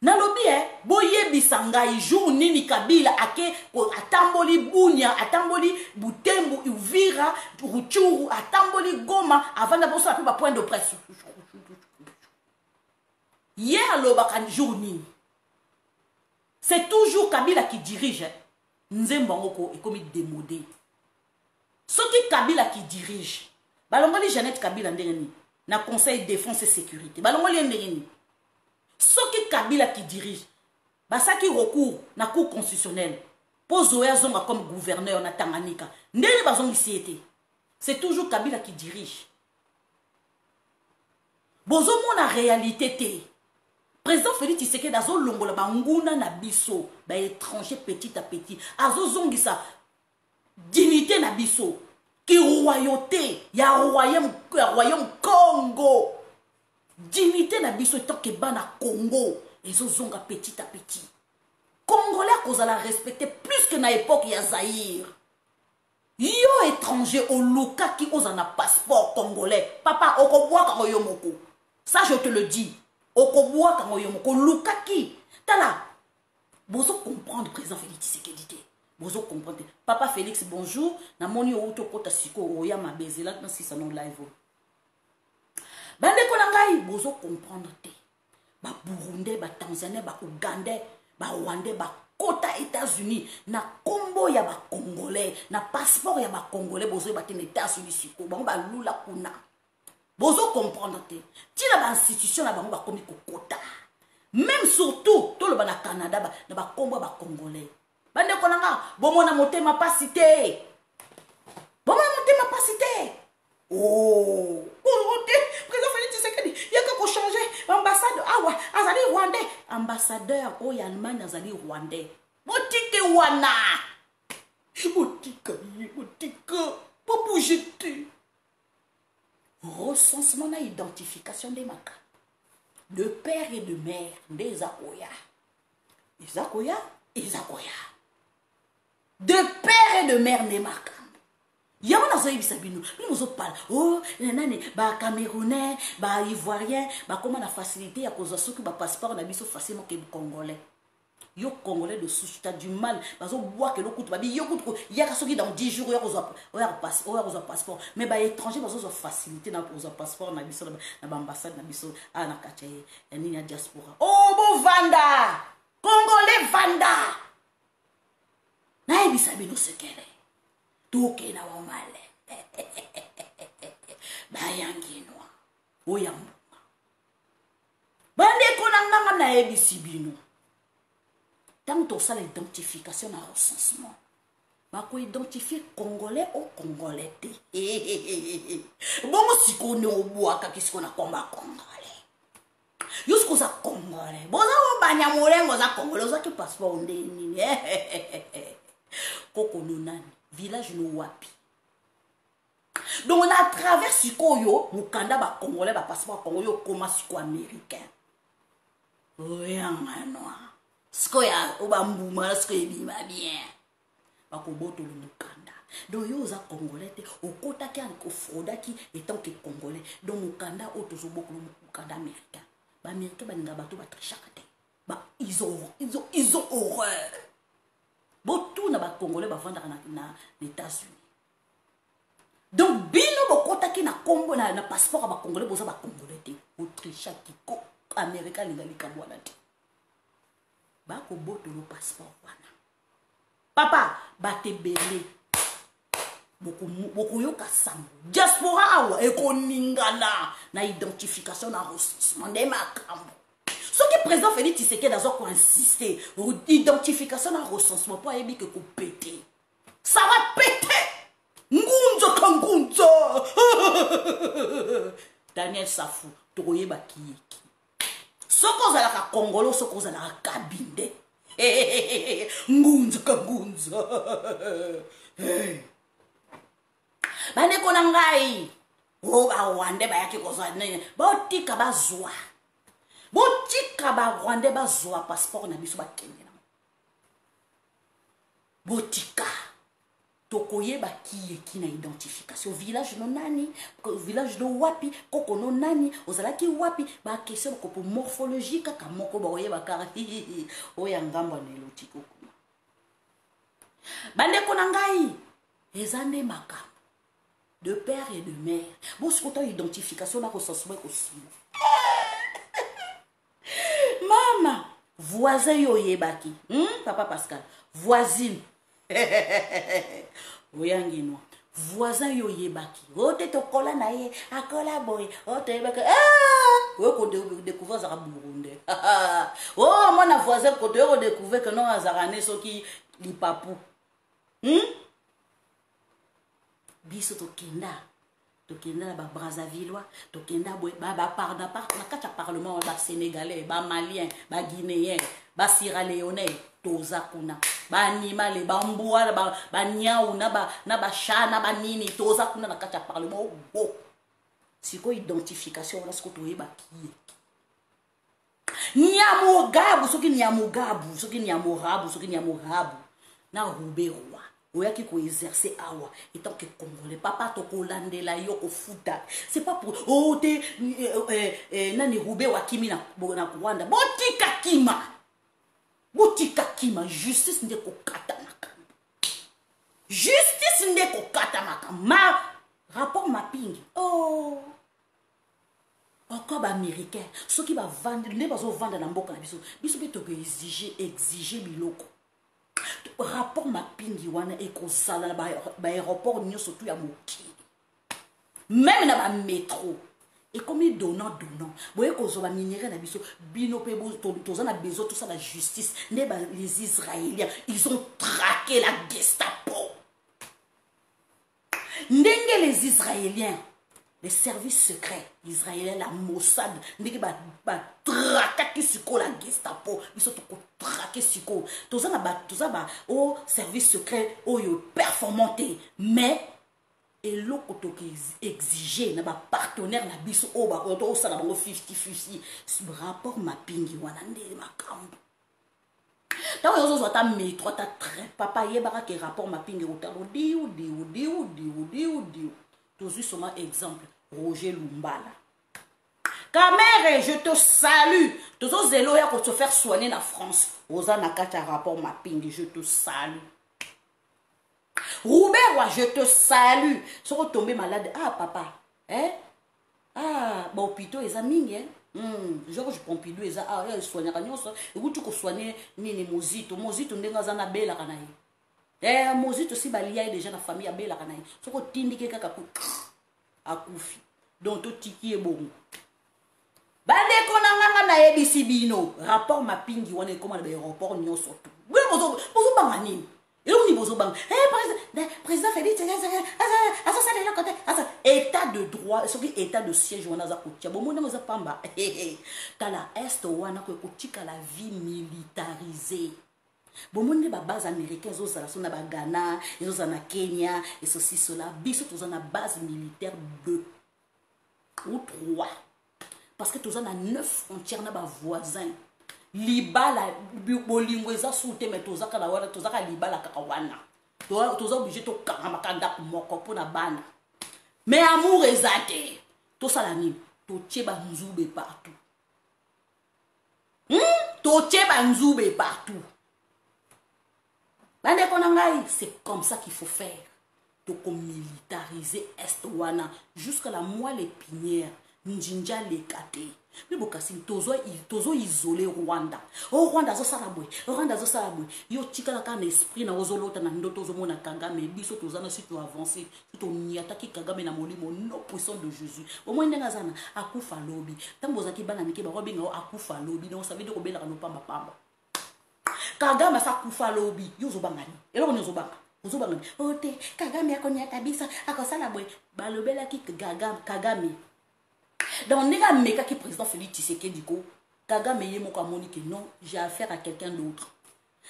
Nalobi boye bisangai jour nini Kabila ake atamboli Bunia, atamboli Butembo, Uvira, Ruchuru, atamboli Goma avant d'avoir ça ba point de presse. Hier lobaka jour nini. C'est toujours Kabila qui dirige. Nzembangoko est comme démodé. Ce qui Kabila qui dirige. Balongoli Jeannette Kabila ndengeni. Na conseil défense et sécurité. Balongoli ndengeni. Ce qui Kabila qui dirige. Basaki recours na cour constitutionnelle. Pose Zoya Zonga comme gouverneur na Tanganyika. Ndenge bazongi siete. C'est toujours Kabila qui dirige. Bozo mona réalité te. Président Félix Tshisekedi azo longola banguna na biso ba étranger petit à petit azo zongisa dignité na biso ki royauté ya royaume Congo dignité na biso tant que bana Congo ezo zonga petit à petit Congolais kozala respecter plus que na époque ya Zaïre yo étranger au luka ki ozana passeport congolais papa okobwaka koyo moko ça je te le dis. Okoboa kangoyomoko lukaki tala bozo comprendre président Félix Tshisekedi bozo comprendre papa Félix bonjour na moni outo kota siko oya mabezela na sisa no live bande ko ngai bozo comprendre te ba Burundais ba Tanzaniens ba Ougandais ba Rwandais ba kota États-Unis na kombo ya ba Congolais na passeport ya ba Congolais bozo ba tene États-Unis siko ba lula kuna. Bozo comprendre te. Ti na ba institution na bango ba komi kokota. Même surtout to le ba na Canada ba na ba kombo ba Congolais. Bande konanga bomona motema pasité. Bomona motema pasité. Oh, président Félix Tshisekedi, il y a que changer ambassade awa azali rwandais, ambassadeur o ya Allemagne azali rwandais. Botike wana. Botika, pas bouger. recensement na identification des maka de père et de mère des akoya de père et de mère des maka yama nazo yebisa bino bino mozo parle oh nani ba camerounais ba ivoirien ba comment na facilité ya kozwa soki ba passeport na biso facilement que congolais yo congolais de souche t'as du mal bazo boire que l'autre babi yo kutu ya kasoki dans 10 jours yo kozwa passeport mais ba étranger bazo zo facilité na kozwa passeport na biso na ba ambassade na biso na kache ya nini ya diaspora oh bo vanda congolais vanda na yebisa bino sekere toke na wa male bayanginwa oyamba bande konanga na yebisi bino. Tant que ça l'identification à recensement, je vais identifier Congolais au Congolais. Bon, si on est au bois, qu'est-ce qu'on a comme Congolais? Jusqu'aux Congolais. Bon, ça va pas on a Congolais, ça qui passe pas on est. Koko Nonan, village no wapi. Donc on a travers Sikoyo, Mukanda ba Congolais ba passeport Congolais comme Siko américain. Rien noir. Skoya obambuma skoye bima bien bakoboto le mukanda donc yo za congolais te okota ki ko froda ki étant que congolais donc mukanda otozo boko le mukanda américain ba américain baninga bato ba trachakate ba ils ont horreur botu na ba congolais ba vanda na États-Unis donc bino bokota ki na kombo na passeport ba congolais boza ba congolais te autriche ki ko américain linga likabwana te bako boto le passeport wana papa bate belé beaucoup yo kasambo diaspora awa ekoningana na identification na recensement des makambo ce qui président Félix Tshisekedi dans quoi insister identification na recensement pour yebi que ko péter ça va péter ngunzo kangunzo Daniel Safou toyeba kiyeki soko za la Congolo soko za la kabinde ngunza kangunza bane kona ngai o ba wande ba yaki kozwa nene botika bazwa botika ba wande bazwa passeport na biso bakende na botika tokoyeba ki na identification village no nani village no wapi koko no nani ozalaki wapi ba question ko morphologie kaka moko ba oyeba kara oya ngambo na elotiko kuna bande kona ngai ezande maka de père et de mère bon ce côté identification na recensement aussi mama voisin yo yebaki papa Pascal voisine oyanginwa voisin yo yebaki ote tokola na ye akola boy ote yebaka we ko découvrir za Burunde oh mona voisin ko to découvrir que non azarane soki lipapu biso tokenda ba Brazzavillois tokenda boy ba part na kata parlement ba sénégalais ba malien ba guinéen ba sierra léonais toza kuna ba animal ba mbwa ba nyau na ba shana ba nini toza kuna na kata parlement bo siko identification na siko toyeba ki nyamugabu soki nyamugabu soki nyamorabu soki nyamorabu na ruberwa oyaki ko exercer awa étant que congolais papa to ko landela yo ko futa c'est pas pour ote nani rube wakimi na Rwanda botika kima justice nde ko kata makambo justice nde ko kata makambo ma rapport mapping oh encore ba américain ceux qui va vendre ne pas vendre na mboka na biso be to exiger biloko rapport mapping wana ekozala ba aéroport nyo surtout ya mokili même na ba métro et comme donnant boye kozo ba minéraux na biso bino pe bo toza na besoin tout ça la justice les Israéliens ils ont traqué la Gestapo ndenge les Israéliens les services secrets israéliens la Mossad ndenge ba traquer siko la Gestapo biso to traquer siko toza ba au service secret oyo performanté mais eloko toki exiger na ba partenaire na biso o ba ko sala bango 50-50 rapport mapingi wana nde makambo tawo yozo zota metro ta très papa yebaka ke rapport mapingi utalo diu tozui soma exemple Roger Lumbala Camère, je te salue. Tous os zélos ya ko se faire soigner na France. Oza na kata rapport mapingi, je te salue. Robert, je te salue. Si vous tombez malade, ah papa, hein? Ah, bah hôpital les amis, hein? Georges Pompidou, ils ah, ils soignent à nous ça. Et vous tu ko soigner ni Mozito ndenga zana bela kanayi. Mozito si balia déjà na famille ya bela kanayi. Si vous tindike kaka ku akufi. Donc to tiki e bon. Bande konanga na yebisi bino rapport mapingi wana ekoma na rapport nyonso tout. Oui bozo banga nini? Eloko ni bozo banga. Président Félix asa sala la côté asa état de droit, ce qui état de siège wana za kotia. Bon mona za pamba. Tala est wana ko kotika la vie militarisée. Bon mona ba base américaine zo sala sona ba Ghana, zo na Kenya et ceci cela. Biso to na base militaire 2 ou 3. Parce que tous en a 9 frontières na ba voisins. Libala bolingo eza soute mais tozaka la wana tozaka libala kaka wana. Toza obligé to kanga kanda moko pona bana. Mais amour ezate. To sala nini? To tcheba nzube partout. To tcheba nzube partout. Bande konangai, c'est comme ça qu'il faut faire. To militariser est wana jusqu'à la moelle épinière. Njinja lekate mais bokasi tozo isolé Rwanda Rwanda zo sala boy yo tikala ka na esprit na ozolota na ndoto zo mona Kagame biso tozana si to avancer si to niataki Kagame na molimo no puissant de Jésus au moins ndenga zana akufa lobi tambo zaki bana mike ba robinga akufa lobi donc ça veut dire ko bela no pamba Kagame sa kufa lobi yo zo bangani eloko nyo zo banga ote Kagame akonyata bisa akosala boy balobela ki Kagame donc, on est là, mais qui président Félix Tshisekedi Diko, Kagame yé moko amoni que non, j'ai affaire à quelqu'un d'autre.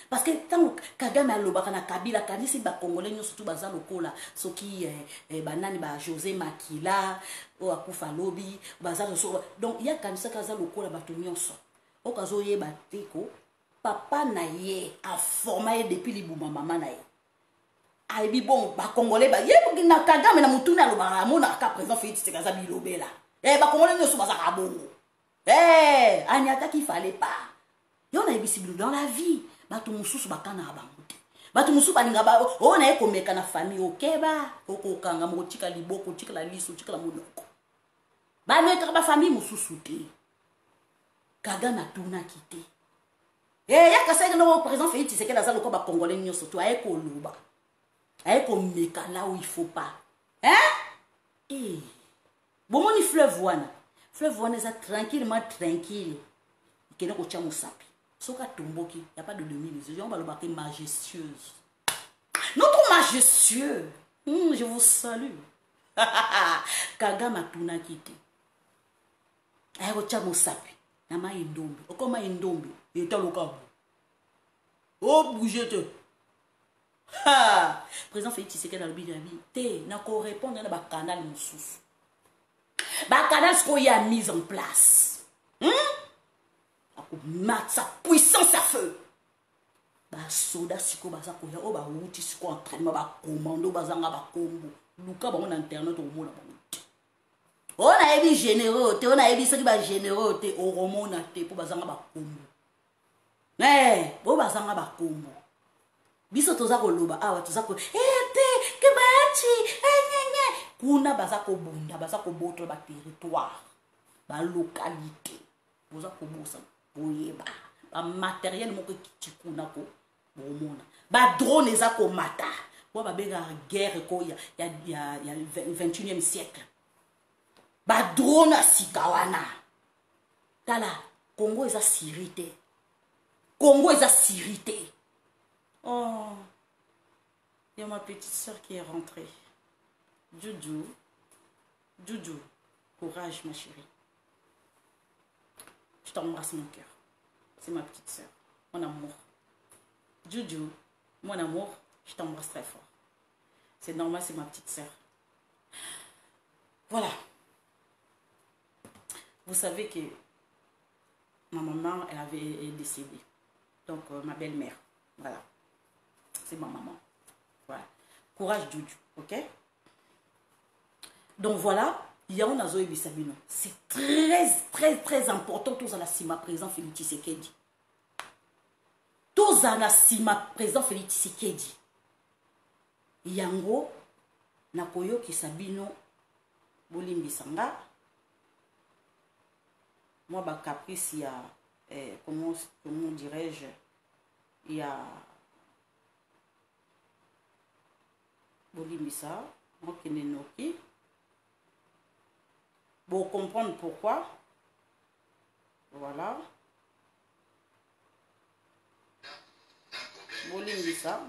Parce que tant que Kagame a l'obaka na Kabila, Kadisi ba Congolais nous surtout baza lokola, ce qui banani ba José Makila, ou akufa lobi, baza so. Donc il y a kanisa kaza lokola ba tonyoso. O kazo ye bateko, papa na ye a formé depuis libuma maman na ye. Aibi bon ba Congolais ba ye na Kagame na mutuna lobaka mona ka président Félix Tshisekedi bilobela. Bah comment on est à bongo. Anyata qu'il fallait pas. Y'en a eu dans la vie. Bah tout moussou bakana abangote. Bah tout moussou balinga ba. On a comme kana famille ok ba. Oko kanga mo tika liboko tika la liso tika la monoko. Bah mettre ba famille moussou souté. Kagame a tourna quitté. Ya kasa no président Félix Tshisekedi la zalo ko ba congolais nyo surtout ay ko loba. Ay ko meka là où il faut pas. Bon, mon fleuve wana est tranquillement tranquille. Il y a un sapi. Soka tomboki, il n'y a pas de demi-mesure. On va le battre majestueuse. Notre majestueux, je vous salue. Kagame a tourné quitté. Il y a un sapi. Il y a un indombi. Comment indombi? Il est à l'occasion. Oh, bougez-te. Président Félix Tshisekedi dans le bidon. Té, n'a qu'à répondre dans le canal moussous. Bah, canal ce qu'on y a mis en place. Mettre sa puissance à feu. Bah, soda siko baza ko ya o ba wuti siko entraînement ba commando bazanga ba kombo. Luka ba on internet au mona ba. On a ébi générosité, on a ébi ce qui ba générosité au romona te pour bazanga ba kombo. Bo bazanga ba kombo. Biso toza ko loba awa toza ko te ke bachi kuna baza ko bunda baza ko boto ba territoire ba localité boza ko bosa boyeba ba matériel moko kitikuna ko bomona ba drone eza ko mata wa ba benga guerre ko ya 21e siècle ba drone asikawana tala Congo eza sirité Congo eza sirité. Oh, il y a ma petite soeur qui est rentrée. Joujou, courage ma chérie. Je t'embrasse mon cœur. C'est ma petite soeur, mon amour. Joujou, mon amour, je t'embrasse très fort. C'est normal, c'est ma petite soeur. Voilà. Vous savez que ma maman, elle avait décédé. Donc, ma belle-mère. Voilà. C'est ma maman. Voilà. Courage, Juju. OK? Donc, voilà. Il y a un azo et bisabino. C'est très important. Tous à la cima présent Félix Tshisekedi. Tous à la cima présent Félix Tshisekedi. Yango, nakoyo kisabino, bolimbisanga. Moi, bah, caprice, il y a, comment dirais-je, il y a, bolimbisa, moi qui n'ai noki. Pour comprendre pourquoi, voilà. Bolimbisa.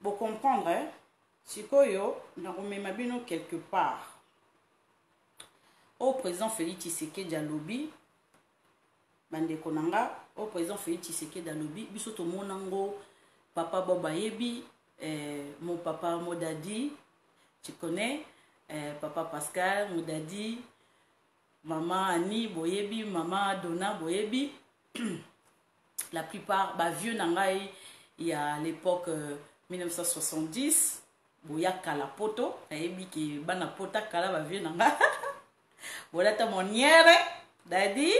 Pour comprendre, hein, si koyo, nous remettons quelque part. Au président Félix Tshisekedi Alobi, bande konanga, au président Félix Tshisekedi Alobi, bisoto monango, papa Boba Yebi, mon papa Modadi, tu connais, papa Pascal, Modadi, maman Annie Boyebi, maman Donna Boyebi, la plupart, bah vieux nangai, il y a l'époque 1970, boya kala poto, ayebi ki bana pota kala ba vieux nanga. Voilà ta monière, dadi.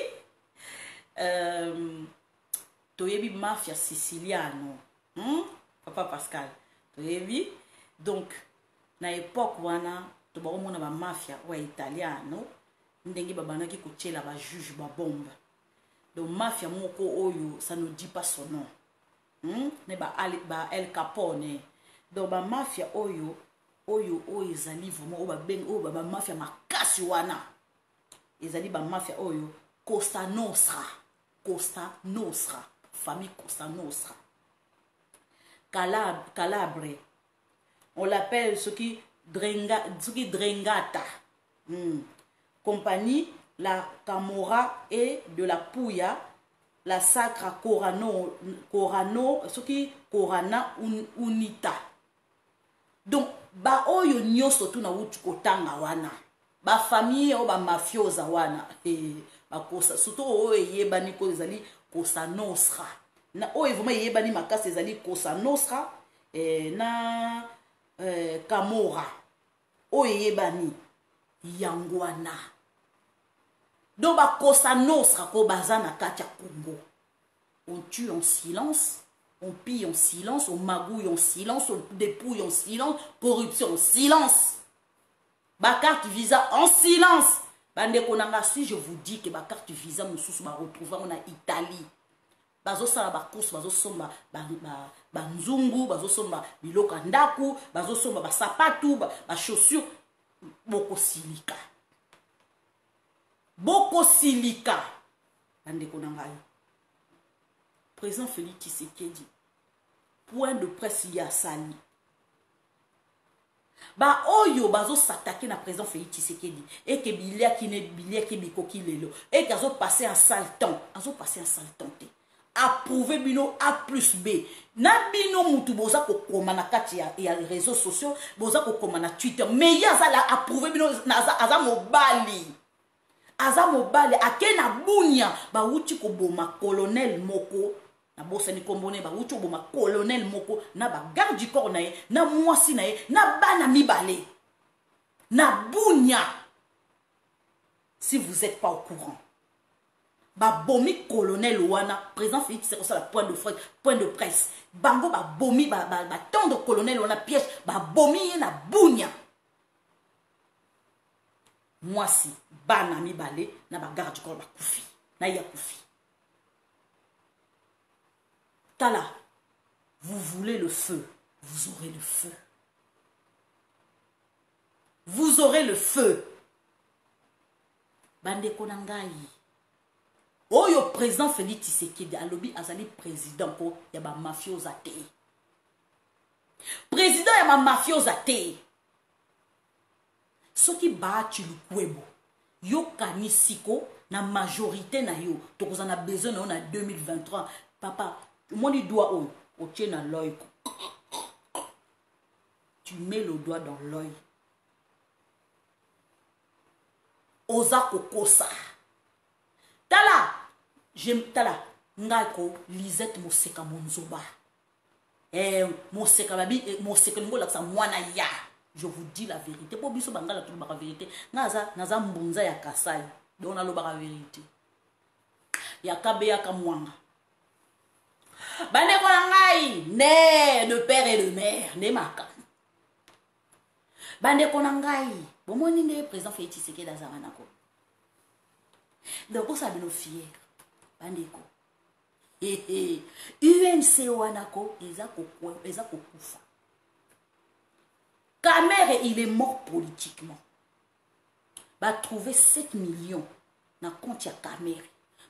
Toyebi mafia siciliano, papa Pascal. Toyebi. Donc, na époque wana, to ba mona ba mafia wa italiano, ndenge babana ki kochela ba juge ba bombe. Donc mafia moko oyo, ça ne dit pas son nom. Ne ba El Capone. Donc ba mafia oyo ezali vraiment o ba ben o ba mafia makasi wana. Ezali ba mafia oyo Costa Nostra, famille Costa Nostra. Calabre. On l'appelle ce qui Drengata. Compagnie la Camorra et de la Puya. La Sacra Corano, ce qui Corana Unita. Donc, ba oyo nyoso tu na wutu kotanga wana. Ba famille o ba mafiosa wana. Ba kosa surtout o yebani ko ezali Cosa Nostra. Na o evuma yebani makasi ezali Cosa Nostra na Camorra. O yebani yangwana. Donc, ba Cosa Nostra ko bazana katia Congo. On tue en silence, on pille en silence, on magouille en silence, on dépouille en silence, corruption en silence. Ba carte visa en silence. Bande konanga, si je vous dis que ba carte visa moussous ba retrouver en Italie. Bazo sala ba course, bazo somba ba nzungu, bazo somba biloka ndaku, bazo somba ba sapatu, ba chaussures. boko silika. Boko silika. Bandeko na ngai. Président Félix Tshisekedi. Point de presse ya sali. Ba oyo bazo s'attaquer na président Félix Tshisekedi. Et que bilia qui ne bilia qui bikoki lelo. Et que azo passer un sale temps. Azo passer un sale temps. Approuvé bino A plus B. Na bino mutu boza ko koma na kati ya réseaux sociaux. Boza ko koma na Twitter. Mais ya za la approuvé bino aza mobali. Aza mobali. Ake na bunya. Ba uti ko boma colonel moko. Na bosa ni kombone ba uti ko boma colonel moko. Na ba garde du corps na ye. Na mwasi na ye. Na bana mibale. Na bunya. Si vous êtes pas au courant. Ba bomi colonel wana président Félix c'est ça la point de presse bango ba bomi ba tendre colonel wana piège ba bomi na bunya moi si bana mi balé na ba garde du corps ba kufi na ya kufi tala vous voulez le feu vous aurez le feu vous aurez le feu bande konangai. Oyo président Félix Tshisekedi alobi azali président ko ya ba mafiosa te. Président ya ba mafiosa te. Soki ba chilukwebo. Yo kanisiko na majorité na yo. Tokoza na besoin na 2023. Papa, moni doigt au tient na l'œil. Tu mets le doigt dans l'œil. Oza kokosa. Tala, j'aime tala, ngako Lisette Moseka Monzoba. Moseka babi, Moseka ngola sa mwana ya. Je vous dis la vérité. Pour biso bangala tout la vérité. Naza mbunza ya Kasai. Donc na lo ba vérité. Ya kabe ya kamwanga. Bande ko ngai, né de père et de mère, né maka. Bande ko ngai, bomoni ne président Félix Tshisekedi azana ko. Donc, on s'est bien fier. Bandeko. UNC Wanako, Ezako Koufa. Kamere, il est mort politiquement. Va trouver 7 millions dans le compte ya Kamere.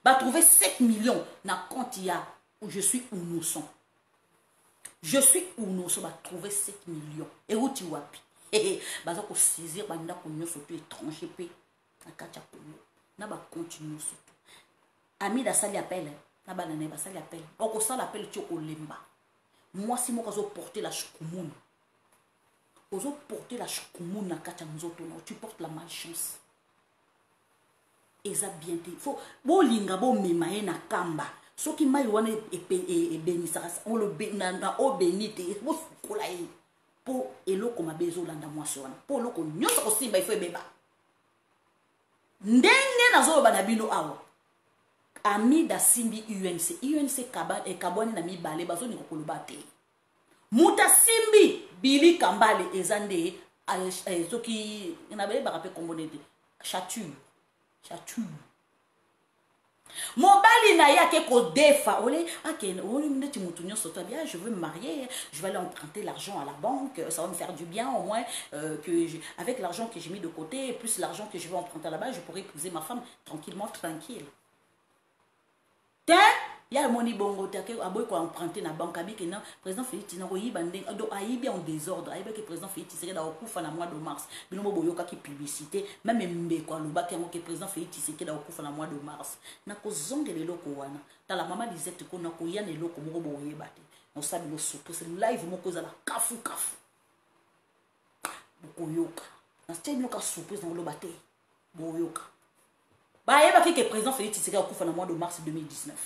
Va trouver 7 millions dans le compte ya où je suis innocent. Je suis innocent, va trouver 7 millions. Et où tu wapi? Va saisir, va nous surtout étranger, puis à Kachapolo. Na ba continue surtout. Ami da sali appel, na ba nane ba sali appel. Oko sali appel ti o lemba. Moi si mo kazo porter la chukumun. Ozo porter la chukumun na kata nzoto na tu portes la malchance. Eza bien te. Faut bo linga bo memaye na kamba. Soki mai wana e benisa on le na o benite bo fukola e. Po eloko mabezo landa mwasi wana. Po eloko nyoso ko simba ifo beba. Ndenge na zo banabino awa ami da simbi UNC kabwani na mibale bazo ni kokoloba te muta simbi Billy Kambale ezande soki na bele barape kombonete chatu mobali na yake ko defa ole ake ole minute mutu nyoso to bien je veux me marier, je vais aller emprunter l'argent à la banque, ça va me faire du bien au moins avec l'argent que j'ai mis de côté plus l'argent que je vais emprunter là-bas, je pourrais épouser ma femme tranquillement tranquille. Ya moni bongo take aboy ko emprunter na banque abiki na président Félix na koyiba ndeng do ayibi en désordre ayiba que président Félix Tshisekedi da okufa na mois de mars bino boyoka ki publicité même mbeko aloba ke que président Félix Tshisekedi da okufa na mois de mars na ko zongele loko wana tala mama Lisette ko na ko yana loko moko boyeba te no sabi lo surtout c'est live moko za la kafu boyoka na style ka surprise na lo bate boyoka ba yeba que président Félix Tshisekedi da okufa na mois de mars 2019.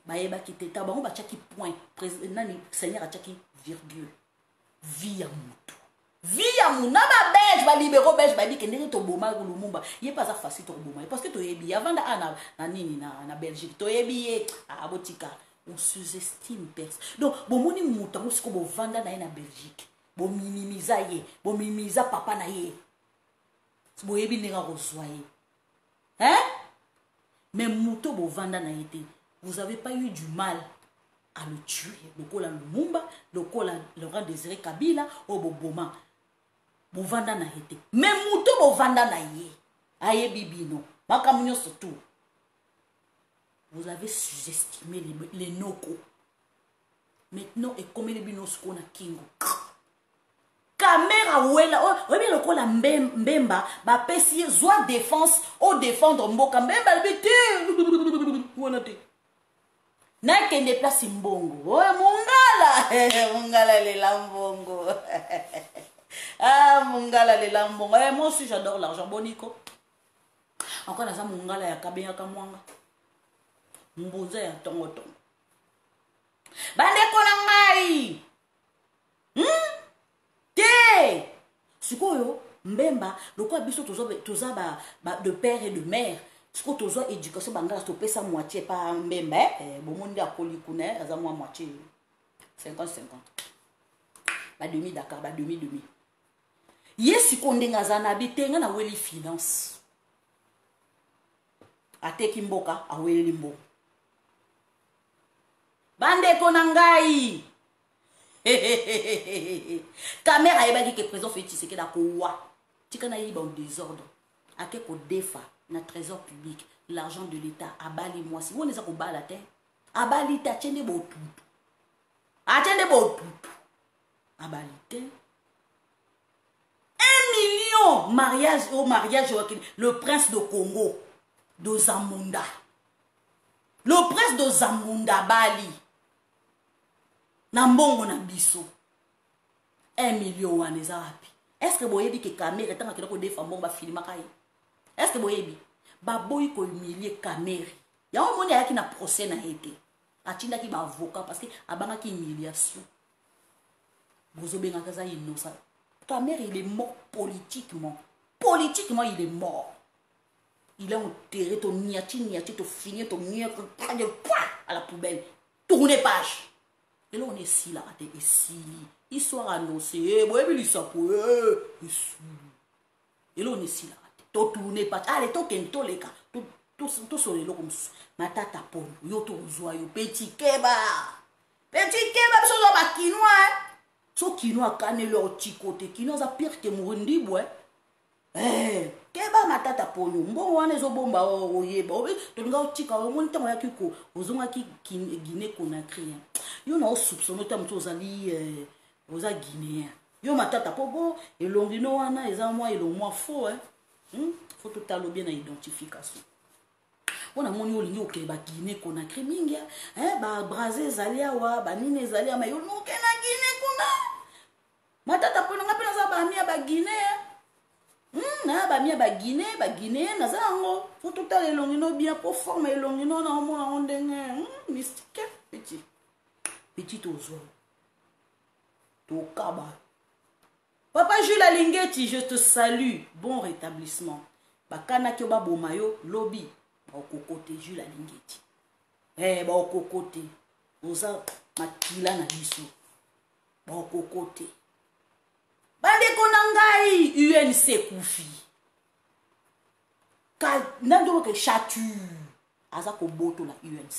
Baeba qui était tabac, on va checker point. Nani Seigneur a checké virgule. Via mutu. Via mu na ba belge ba libéro belge ba dit que ndenge to boma Lumumba. Il est pas ça facile to boma parce que to yebi avant da na nini na Belgique. To yebi a botika. On sous-estime personne. Donc bon moni muta on siko bo vanda na Belgique. Bo minimiza ye, bo minimiza papa na ye. Bo yebi ndenge rozwa ye. Hein? Mais muto bo vanda na été. Vous n'avez pas eu du mal à le tuer. Le Kola Lumumba, le Kola Laurent Désiré Kabila, au Boboma. bovanda na été mais muto bovanda na ye aye bibino makamunyo surtout vous avez sous-estimé les noko maintenant et comme les binos qu'on a kingo caméra wela o bien lokola mbemba ba pesi zwa défense au défendre mboka mbemba bité wona te na kende place mbongo o mungala le lambongo ah mungala le lambongo moi aussi j'adore l'argent boniko encore naza mungala ya kabenga kamwanga mbunza ya tongotongo bandeko na ngai te sikoyo mbemba lokwa biso toza de père et de mère sikoyo toza éducation bangala topesa moitié pa mbemba bomondi akoli kuna aza mwa moitié 50-50 ba demi d'accord ba demi ye sikoyo ndenge aza na bitenga na weli finance ateki mboka aweli mboka bandeko na ngai caméra yebaki ke président Félix Tshisekedi akowa tika na yiba en désordre ake kodefa na trésor public l'argent de l'état abali mwasi wona eza kobala te abali te atiende botutu abali te 1 million mariage le prince de Congo de Zamunda le prince de Zamunda bali na mbongo na biso 1 million wana eza wapi? Est-ce que boyebi ke caméra tanga kilo ko defa mbongo ba filma kai? Est-ce que boyebi baboyi ko humilier caméra ya o moni ayaki na procès na été atinda ki ba avocat parce que abanga ki humiliation bozo benga kaza innocent caméra il est mort politiquement il est mort il est enterré ton niati to finir ton niati à la poubelle tourner page. Et là, on est ici, là, et ici. Histoire annoncée, boyebi lisapo, ici. Et là, on est ici, là. To tourner pas. Allez, to kento leka. To solelo comme ça. Matata pon, yo to zoyo, petit keba. Biso zo ba quinoa. So quinoa kane leur tikote. Quinoa za pire que murundi boy. Keba matata ponyo mbongo wana ezobomba oyeba tolinga otika omoni ntango ya kiko ozongaki Guinée Conakry yo na osoupçonne ta moto ozali oza guinéen yo matata pobo elongino wana eza mwa elongwa faux faut totalo bien na identification wana moni olingi okeba Guinée Conakry mingi ba Brazza ezali awa ba nini ezali ama yo noke na Guinée kuna matata ponyo ngapi na za ba mia ba Guinée na ba mia ba Guinée na zango faut tout à l'elongino bien pour former elongino na mona ondenge mystique petit ozo to kaba papa Jules Alingeti je te salue bon rétablissement bakana ki ba bomayo lobby ba kokote Jules Alingeti ba kokote oza makila na biso ba kokote bandeko na ngai UNC kufi ka nando ke chatu aza ko boto la UNC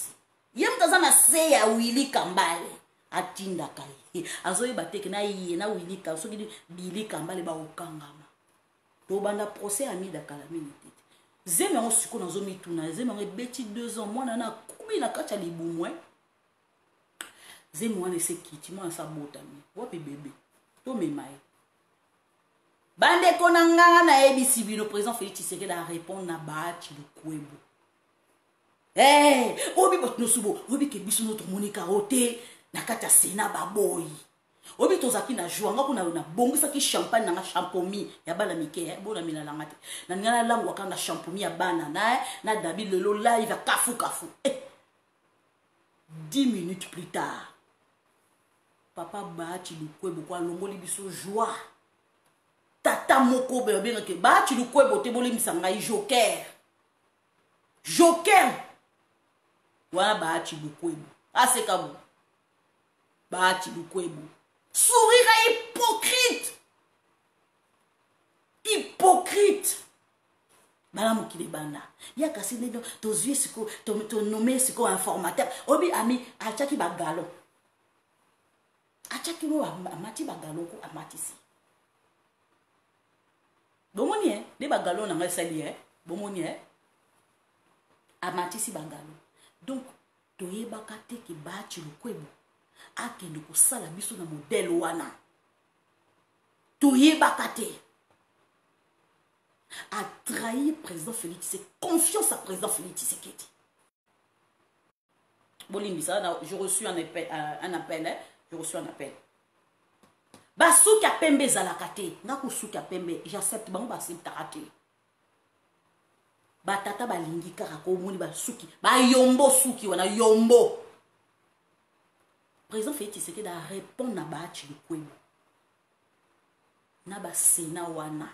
yem taza na se ya Willy Kambale atinda kai azo yebate na yi na Willy Kambale soki Billy Kambale ba okangama to banda procès ami da kala minute zeme on siko na zo mituna zeme on beti 2 ans mwana na kubi na kacha libumwe zeme wana se kiti mwana sa botami wapi bébé to memaye bandeko na nganga na ebisi bino président Félix Tshisekedi a répondre na Bahati Lukwebo obi bot no subo obi ke biso notre Monica Roté na kata sena baboy obi tozaki na joanga kuna na bongisa ki champagne na champomi ya bana mike bona mina langate na ngana langu akanga champomi ya bana na David lelo live à kafu 10 minutes plus tard papa Bahati Lukwebo kwa longoli biso joie tata moko bebe ke Bahati Lukwebo te boli misanga Joker wana Bahati Lukwebo asekabu Bahati Lukwebo sourire hypocrite bala mokili banda ya kasi neno tozwi siko to nommer siko informateur obi ami achaki bagalo achaki mo amati bagalo ko amatisi bomoni hein de bagalo na ngai sali hein bomoni hein amatisi bagalo donc toyebaka te ke Bahati Lukwebo akende kosala biso na modèle wana toyebaka te a trahi président Félix Tshisekedi confiance à président Félix Tshisekedi Bolimbi ça je reçu un appel hein? Je reçu un appel basuki apembe ezalaka te nga kosuki apembe j'accepte bango baseptaka te batata balingi kaka komoni basuki bayombo suki wana yombo président Félix Tshisekedi a répondre na Bahati Lukwebo na basena wana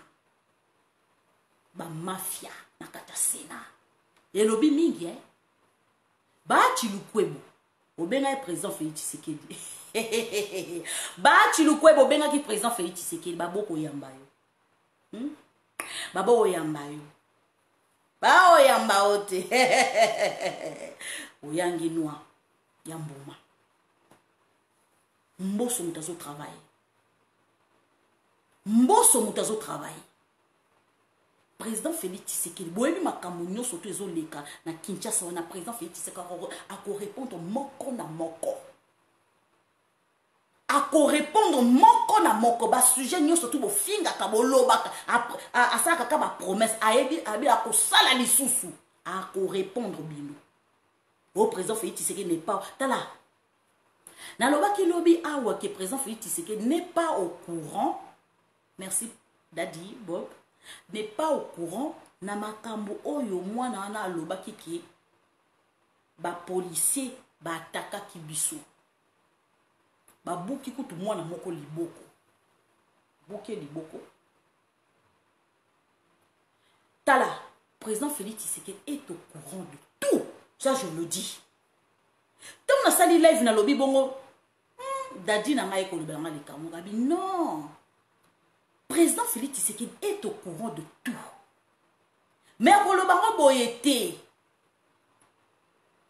ba mafia na kata sena elobi mingi hein Bahati Lukwebo obenga président Félix Tshisekedi Bahati Lukwebo obenga ki président Félix Tshisekedi baboko yamba yo babo yamba yo ba oyamba ote oyangi noa ya mbuma mboso mutazo travail mboso mutazo travail président Félix Tshisekedi boyebi makambo nyonso to ezoleka na Kinshasa wana président Félix Tshisekedi ako répondre moko na moko ako répondre moko na moko ba sujet nyonso to bofinga ka bolobaka asaka ka ba promesse ayebi akosala lisusu ako répondre bino au président Félix Tshisekedi n'est pas tala nalobaki lobi awa que président Félix Tshisekedi n'est pas au courant merci Daddy Bob n'est pas au courant na makambo oyo mwana wana alobaki ki ba policier ba ataka ki biso ba buki kutu mwana moko liboko buki liboko tala président Félix Tshisekedi est au courant de tout ça je le dis tant na sali live na lobi bongo Daddy na ngai ko lobela ngai likamuka bi non président Félix Tshisekedi est au courant de tout. Mais kolobango boyete.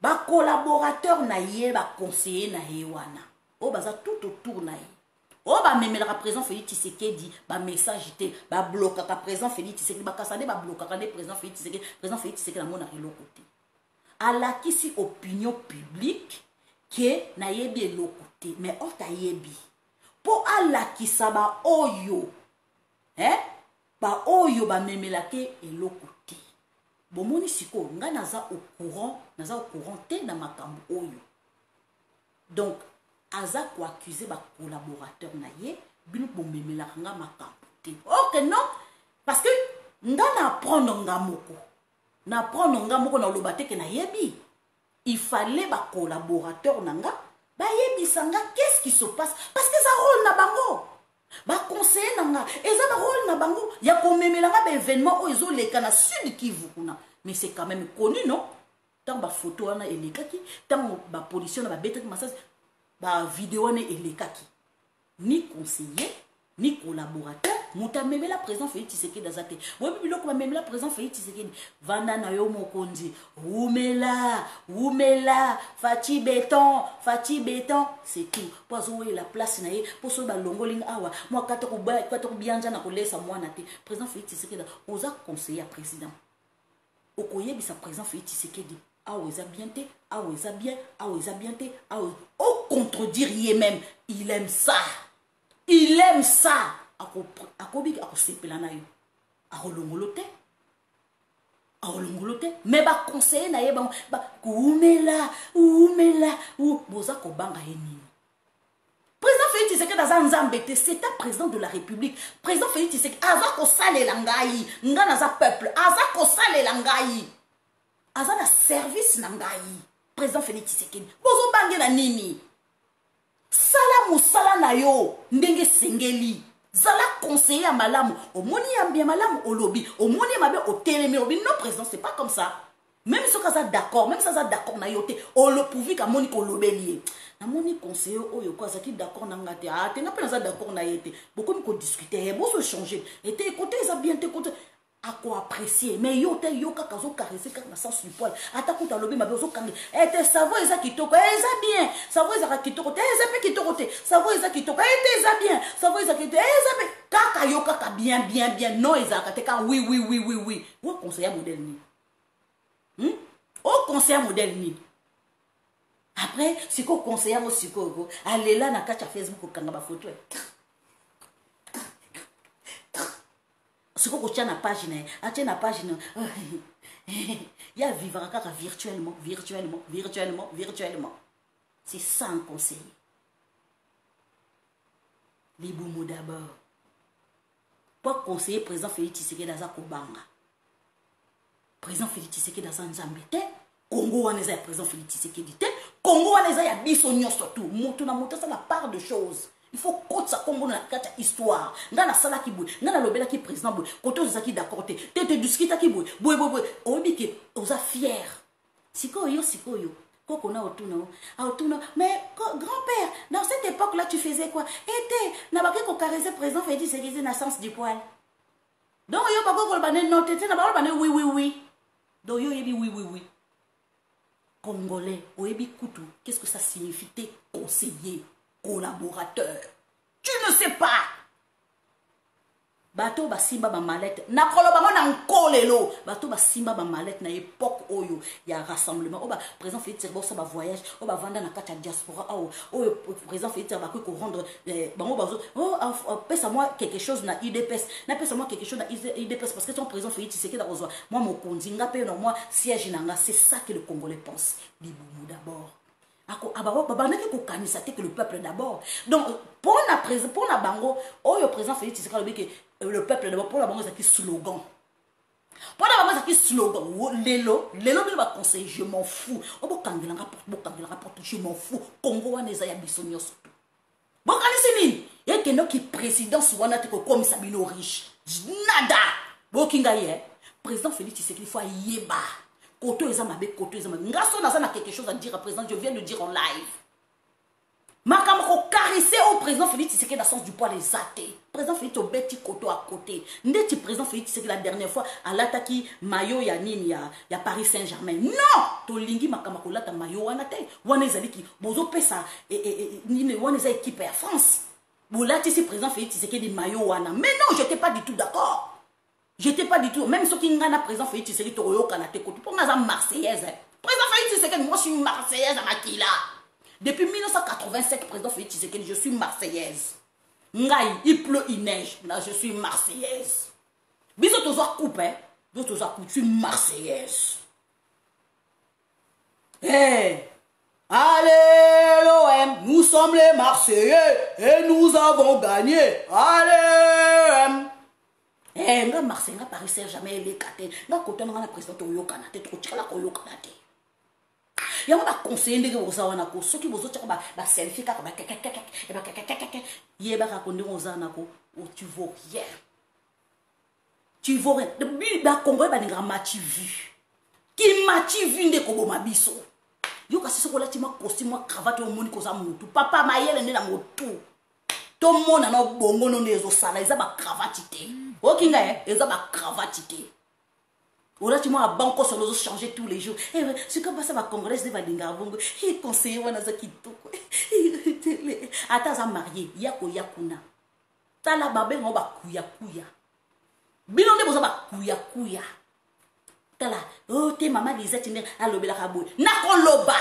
Ba collaborateur na ye, ba conseiller na ye wana. O baza tout autour na ye. O ba memela président Félix Tshisekedi ba message te, ba bloquer ka président Félix Tshisekedi ba kasande ba bloquer ka président Félix Tshisekedi, président Félix Tshisekedi na mona eloko te. Ala kisi opinion publique que na yebi eloko te, mais o ta yebi. Po ala kisaba oyo ba oyo ba memelake eloko te bomoni siko nga naza au courant te na makambo oyo donc aza ko accuser ba collaborateur na ye bino bo memelaka nga makambo te ok non parce que nga na prendre nga moko na lobate ke na yebi il fallait ba collaborateur na nga ba yebi sanga qu'est-ce qui se passe parce que ça rôle na bango ba conseiller nanga eza ba rôle na bango ya komemela nga ba événement o ezo leka na sud Kivu kuna mais c'est quand même connu non tant ba photo wana elekaki tant ba policier na ba betaki massage ba vidéo wana elekaki ni conseiller ni collaborateur muta memela président Félix Tshisekedi dazate boyebi biloko ba memela président Félix Tshisekedi vanda na yo mokonzi umela fati béton c'est tout pozo la place na ye poso ba longoling awa moi kata ko bianja na ko lesa mwana te président Félix Tshisekedi oza conseiller président okoyebi sa président Félix Tshisekedi awa eza bien te awa eza bien te awa au contredire ye même il aime ça akobi akosepela na yo akolongolo te mais ba conseiller na ye ba umela boza ko banga ye nini président Félix Tshisekedi aza nzambe te c'est un président de la République président Félix Tshisekedi aza ko salela ngai nga naza peuple aza ko salela ngai aza na service na ngai président Félix Tshisekedi bozo bange na nini sala musala na yo ndenge sengeli zala conseiller à malamu omoni ya malamu olobi omoni mabe otelemi obi non président c'est pas comme ça même si ça d'accord même ça d'accord na yote o le pouvi ka moni ko lobeli na moni conseiller oyo ko azaki d'accord na ngate te na pe na d'accord na yete beaucoup mi ko discuter bo so changer et écouter ça bien te côté à quoi apprécier mais yo kaka zo caresser kaka na sens du poil ata kuta lobi mabe zo kangi te savo eza kitoko eza bien savo eza kitoko te eza pe kitoko te savo eza kitoko eza bien savo eza kitoko eza pe kaka kaka yo kaka bien non ezalaka te ka oui o conseiller modèle ni o conseiller modèle ni après siko conseiller mo siko aller là na kati ya Facebook okanga ba photo siko ko tia na page na atia na page na ya vivra kaka virtuellement c'est ça un conseiller. Les boumous d'abord. Pas conseiller président Félix Tshisekedi dans un Kobanga. Président Félix Tshisekedi dans un Zambité. Congo on est président Félix Tshisekedi. Congo on est à Bissonio surtout. Monto na monto ça la part de choses. Il faut que ça comme na kata histoire. Ngana sala ki boy, ngana lobela ki président boy. Koto zaki d'accord te. Te discuter ki boy. Boy. Obi ke oza fier. Sikoyo. On a autour, mais grand-père, dans cette époque-là, tu faisais quoi? Et n'a pas qu'on caressait président Félix Tshisekedi dans le sens du poil. Donc, il n'y a pas qu'on le non, tu n'as pas le oui. Donc, il y a oui. Congolais, Oebi Koutou, qu'est-ce que ça signifie? Conseiller, collaborateur. Tu ne sais pas. Bato ba simba ba malette na koloba na nkolelo bato ba simba ba malette na époque oyo ya rassemblement oba président Félix Tshisekedi ça ba voyage oba vanda na kata diaspora o président Félix ba ko rendre bango bazo pesa moi quelque chose na IDPS na pesa moi quelque chose na IDPS parce que son président Félix Tshisekedi da ozwa moi mon konzinga pe na moi siège nanga c'est ça que le Congolais pense libumu d'abord. Que le peuple d'abord. Donc, pour la bango, le président Félix Tshisekedi que le peuple d'abord, pour la bango, c'est qui slogan. Pour la bango, c'est qui slogan. Lélo, va conseiller, je m'en fous. Je m'en fous. Congo, on est à Bissonio surtout. Bon, quand il y a quelqu'un qui est président, souvent, comme Sabino riche. Nada. Bon, président Félix Tshisekedi, il faut yéba. Koto ezamabe, koto ezamabe. Ngaso naza na quelque chose à dire à président, je viens de dire en live. Makamako caresser au président Félix Tshisekedi dans le sens du poil les athées. Président Félix au beti koto à côté. Ndeti président Félix Tshisekedi la dernière fois à l'attaque mayo ya nini ya Paris Saint-Germain. Non, to lingi makamako lata mayo wanate. Wana ezali ki bozo pesa nini wana eza équipe ya France. Bolati si président Félix Tshisekedi mayo wana. Mais non, j'étais pas du tout d'accord. J'étais pas du tout, même ceux qui n'ont président Félix Tshisekedi Toroyo Kanate Koto, pour moi, c'est marseillaise. Président Félix Tshisekedi, moi, je suis marseillaise à Makila. Depuis 1987, président Félix Tshisekedi, je suis marseillaise. Ngaï, il pleut, il neige. Là, je suis marseillaise. Bisous, tous à coupe, hein. Bisous, tous à coupe, je suis marseillaise. Hey! Allez, l'OM, nous sommes les Marseillais et nous avons gagné. Allez, eh, nga Marseille, nga Paris Saint-Germain, les kate, nga kote nga président Toyo Kanate, trop tchala koyo Kanate. Yango ba conseiller ndenge boza wana ko, soki bozo tchaka ba selfie kaka ba kaka, yeba ka konde boza na ko, tu vaux rien. Tu vaux rien. Depuis ba Congo ba ninga match vu. Ki match vu ndeko bo mabiso. Yo kasi soko lati ma costume, ma cravate au moni ko za mutu. Papa mayele ne na motu. Tout le monde a un bongo non des osala, ils ont ma cravatité. Ok, ils ont ma cravatité. Ou là, tu m'as banco sur les changer tous les jours. Et c'est comme ça, ma congrès va dinga bongo. Il conseille wana za kitoko. Attends, ça marié, yako yakuna. Tala babé on ba kuya. Bilon de boza ba kuya. Tala, oh te maman Lisette ne alobela ka boy. Nakoloba.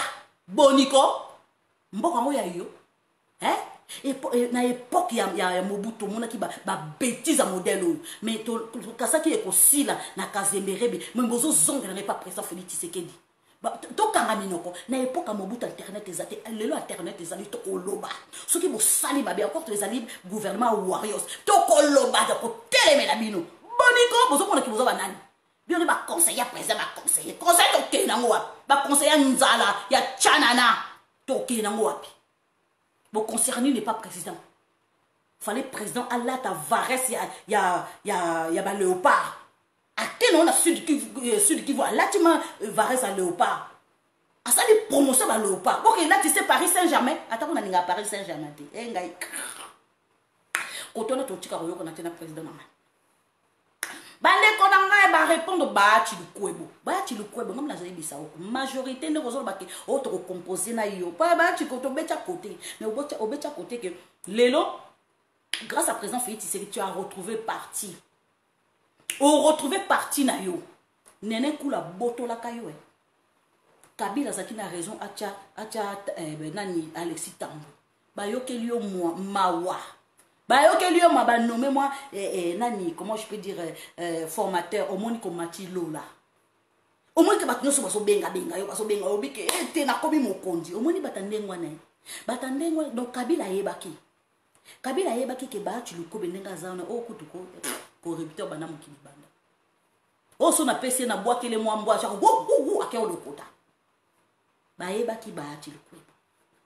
Boniko. Mboka mo ya yo. Hein? Et na époque il y a Mobutu mona ki ba bêtise à modèle mais to kasa ki est aussi là na Kazemberebe mais bozo zonga na pas président Félix Tshisekedi ba to kanga minoko na époque à Mobutu internet ezate lelo internet ezali to koloba ceux qui bo sali ba bien encore les alliés gouvernement warriors to koloba ko telemela bino boniko bozo mona ki bozo ba nani bien ba conseiller président ba conseiller to kenango ba conseiller nzala ya chanana to kenango wapi. Bon, concerné n'est pas président. Fallait président Allah ta Varese ya léopard. À tel on a sud qui voit là tu m'as Varese à léopard. À ça les promotions à léopard. Bon là tu sais Paris Saint-Germain. Attends on a ninga Paris Saint-Germain. Eh ngai. Quand on a tout tika royo qu'on a tenu président maman. Bande konanga ba répondre bati le kwebo ngam la zali bisao majorité ne rozolo baki autre composé na yo pa bati ko to becha côté mais obecha côté que lelo grâce à président Félix Tshisekedi, tu as retrouvé parti. On retrouvé parti na yo. Nene kula boto la kayo. Kabila zaki na raison acha nani Alexis Tambo. Ba yo ke liyo mawa. Ba yo ke liyo ma ba nommé moi nani comment je peux dire formateur au monde comme Mati Lola. Au moins que batino so baso benga yo baso benga obike te na komi mokonzi. Au moins ni batandengwa na. Batandengwa donc Kabila yebaki. Kabila yebaki ke ba tu luko benga zana o kutuko pour réputer bana mukili banda. O so na pese na bois kele mwambwa cha wo ake olokota. Ba yebaki ba tu luko.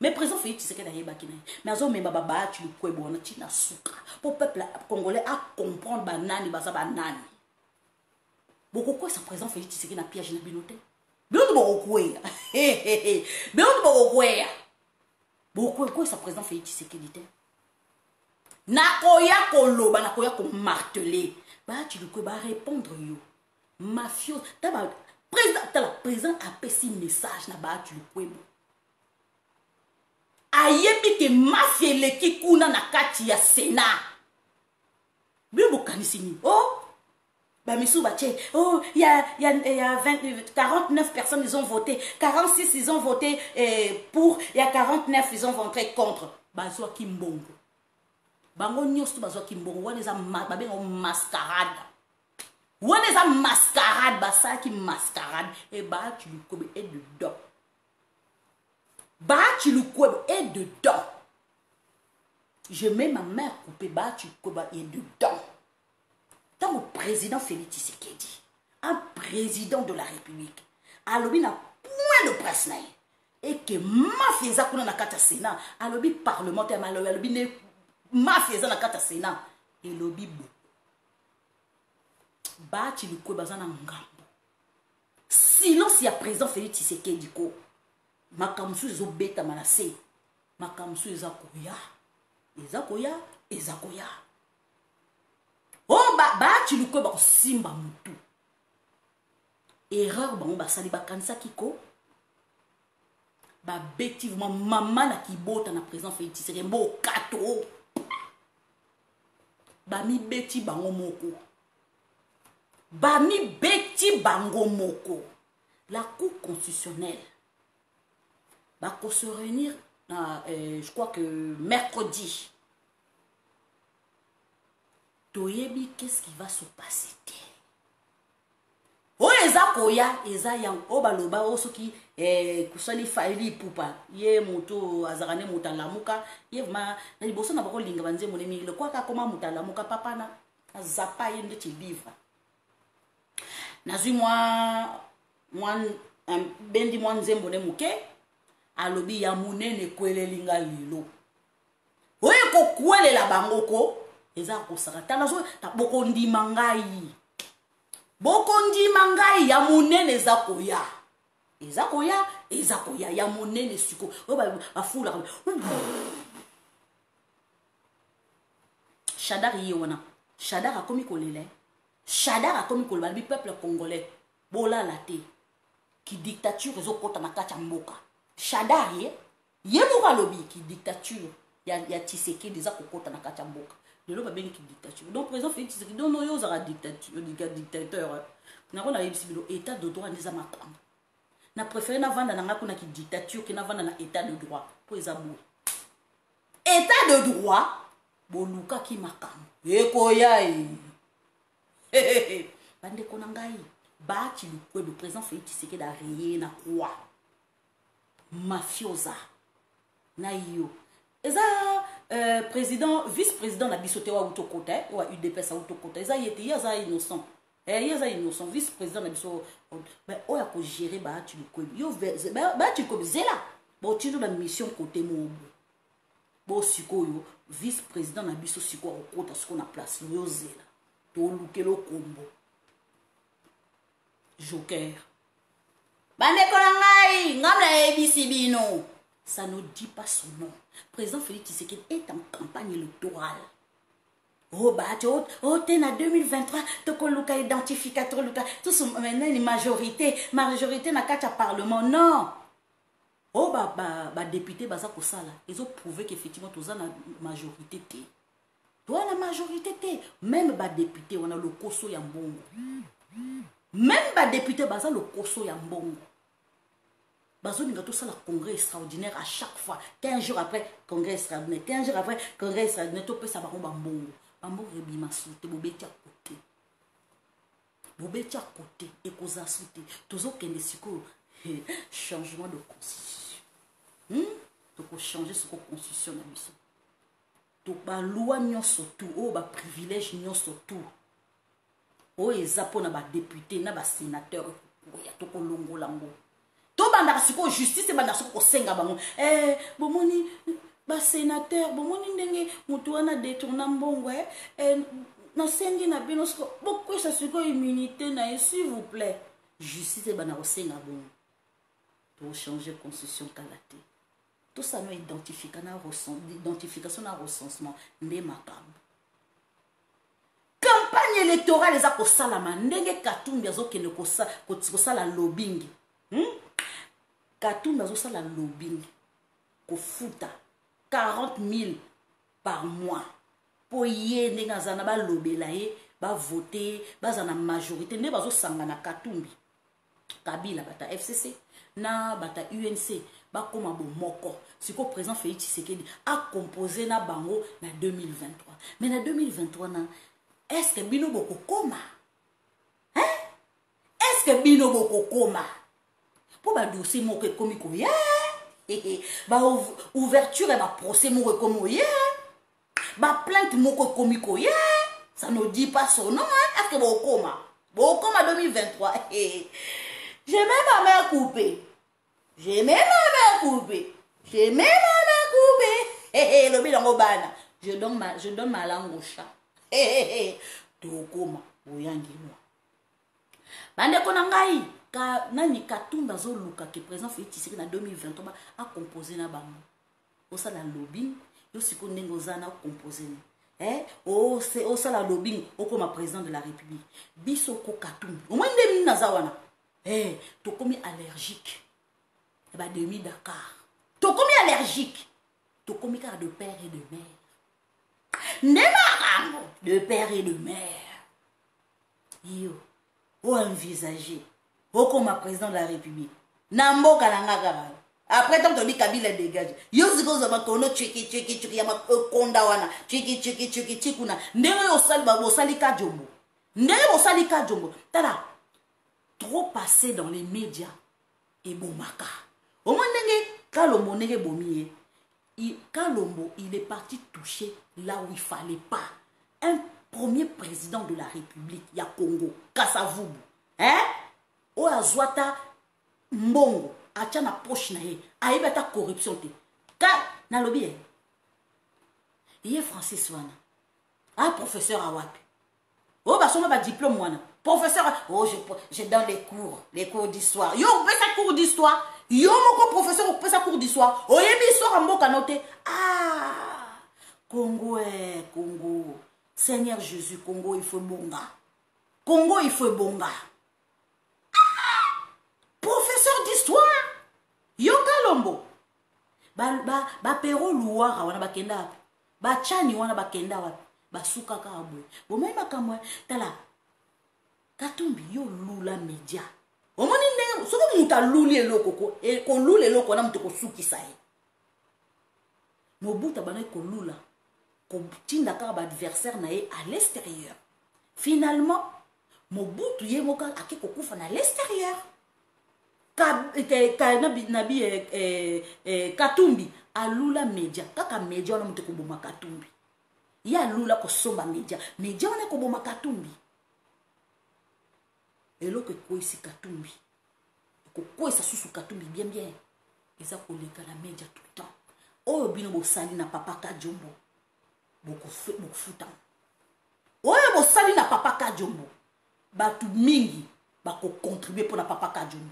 Mais président Félix Tshisekedi yebaki na. Mais azo memba ba tu luko bona tina suka. Pour peuple congolais à comprendre banani baza banani. Beaucoup quoi ça président Félix Tshisekedi na piège na binote. Binote bokwe. Binote bokwe. Beaucoup quoi ça président Félix Tshisekedi te. Nakoya koloba nakoya ko marteler ba tu luko ba répondre yo mafieux taba président a passé message na ba tu luko ayebi ke mafia leki kuna na kati ya Sénat bibo kanisini oh ba misu ba che oh il y a 49 personnes ils ont voté 46 ils ont voté pour il y a 49 ils ont voté contre ba so kimbongo bango nyos tu bazo kimbongo wana za babenga mascarade wana za mascarade basa ki mascarade et ba tu lukobe et dedans ba tu lukobe et dedans je mets ma main coupée ba tu lukobe et dedans tant le président Félix Tshisekedi un président de la République alobi na point de presse na et que mafia za kuna na kata Sénat alobi parlementaire alobi ne mafia za na kata Sénat et lobby bo ba ti lukwe bazana ngambo silence ya président Félix Tshisekedi ko makamsu zo beta manase makamsu ezakoya oh ba ti lukwe ba simba mutu erreur bango basali bakanisa kiko ba beti maman na kibota na président Félix Tshisekedi mbo kato bami beti bango moko la cour constitutionnelle va se réunir je crois que mercredi toyebi qu'est-ce qui va se passer o eza koya eza yang o baloba o soki kusali faili pupa ye moto azarane mutalamuka ye ma na liboso na bako linga banze monemi le kwa ka koma mutalamuka papa na azapa ye ndeti livre nazui moi bendi moi nzembo ne muke alobi ya munene kwele linga lilo oye ko kwele la bangoko eza ko sakata nazo ta boko ndima ngai ya munene ezakoya ya munene siko bafula Shadar yona Shadar a komi kolele Shadar a komi kolele bi peuple congolais bola laté qui dictature ezokota na kati mboka Shadar ye moka lobi qui dictature ya Tshisekedi eza kokota na kati mboka de l'eau bien qui dictature donc président Félix Tshisekedi donc nous aura dictateur na ko na yebisibilo état de droit ndeza makambo na préféré na vanda na kuna ki dictature ki na vanda na état de droit po ezabou état de droit boluka ki makambo ekoya bande kona ngai ba ti le président Félix Tshisekedi da rien na quoi mafiosa na yo eza président vice-président na bisote wa utokota wa UDPS wa utokota eza yete yaza innocent yaza innocent vice-président na biso ben oya ko gérer ba tu le kobi yo ba tu kobi zela bo tu na mission côté mobo bo sikoyo vice-président na biso siko okota siko na place yo zela to lukelo kombo joker bande kona ngai ngamla ABC bino. Ça ne dit pas son nom. Président Félix Tshisekedi est en campagne électorale. Oh, bah, t'es en 2023, t'as le identificateur, tout maintenant une majorité n'a qu'à parlement. Non. Oh, bah, député, bah, ça, ils ont prouvé qu'effectivement, tous ont la majorité. Toi, la majorité, même les députés, on a le koso ya mbongo. Même les députés, on a le koso ya mbongo. Bazo ninga tout ça, le congrès extraordinaire à chaque fois. 15 jours après, congrès extraordinaire. 15 jours après, congrès extraordinaire. Tout peut ça, baron bambongo. Bambongo rebima soute, bobeti à côté. Bobeti à côté, et koza soute. Tozo kende siko, changement de constitution. Donc, changer ce qu'on constitution na biso. Donc, ba loi nyon surtout, oh, ba privilège nyon surtout. Oh, ezapo na ba député, na ba sénateur, ya toko longo lango. To banda siko justice banda siko senga bango. Bomoni ba sénateur, bomoni ndenge mutu wana détourna mbongo na sengi na bino siko beaucoup ça siko immunité na s'il vous plaît. Justice banda senga bongo. To changer constitution kalate. Tout ça nous identification na recensement ndé makambo. Campagne électorale les a ko salama ndenge Katumbi azokende ko sala lobbying. Katumbi azosala lobbying ko futa 40 000 par mois pour ye ndenge azana ba lobela ye ba voter bazana majorité ndé bazosanga na Katumbi Kabila bata FCC na bata UNC bakoma bomoko siko président Félix Tshisekedi a composé na bango na 2023 mais na 2023 na est-ce que bino boko koma est-ce que bino boko koma pour ba dossier moko komi ko ya ba ouverture et ba procès moko komo ya ba plainte moko komi ko ya ça ne dit pas son nom est-ce que boko koma 2023 j'ai même ma mère coupée. J'ai même ma main coupée. J'ai même ma main coupée. Le bilan bana. Je donne ma langue au chat. Tokoma. Boyangi moi. Bande konangai. Ka nani Katumbi azoluka ke président Félix Tshisekedi na 2023 a composé na bango. Osa la lobbying. Yo siko ndenge ozana composé. O sala lobbying okoma président de la République. Biso ko Katumbi. Au moins ndemi nazawana. Tokomi allergique. Et bah demi Dakar. Tokomi allergique. Tokomi car de père et de mère. Nemarango de père et de mère. Yo. O envisager. O comme président de la République. Nambo kalanga kaba. Après tant que Kabila dégage. Yo ziko zaba kono chiki yama konda wana. Chiki kuna. Ndenge yo sali kajombo. Ndenge yo sali kajombo. Tada. Trop passé dans les médias et bomaka. Au moins, Kalombo nenge bomiye. Kalombo, il est parti toucher là où il fallait pas. Un premier président de la République, ya Congo, Kasavubu. O azwata mbongo, acha na poche na ye, aibata corruption te. Ka na lobby. Il est Francis wana. Professeur Awapi. Oh, bah, son diplôme, moi. Professeur, oh, j'ai dans les cours d'histoire. Yo, on fait sa cours d'histoire. Yo, mon professeur, on fait sa cours d'histoire. Oh, y'a mis histoire en mot noté. Congo, Congo. Seigneur Jésus, Congo, il faut bonga. Congo, il faut bonga. Professeur d'histoire. Yo, Kalombo. Ba pero luara, wana bakenda. Ba chani, wana bakenda wapi. Basuka kabwe. Bomai makamwa tala. Katumbi yo lula media. Omoni ne soko muta luli eloko ko e ko lula eloko na muto ko suki sai. Mobuta bana ko lula ko tinda ka ba adversaire na ye à l'extérieur. Finalement Mobutu ye moka akiko kufa na l'extérieur. Katumbi alula media kaka media na muto ko boma Katumbi. Ya lula ko somba media wana ko boma Katumbi. Et là que quoi ici Katumbi quoi ça sous Katumbi bien et ça pour les la média tout le temps. Oh bino bo sali na papa Kajombo beaucoup futa. Oh bo sali na papa Kajombo batu mingi bako contribuer pour na papa Kajombo.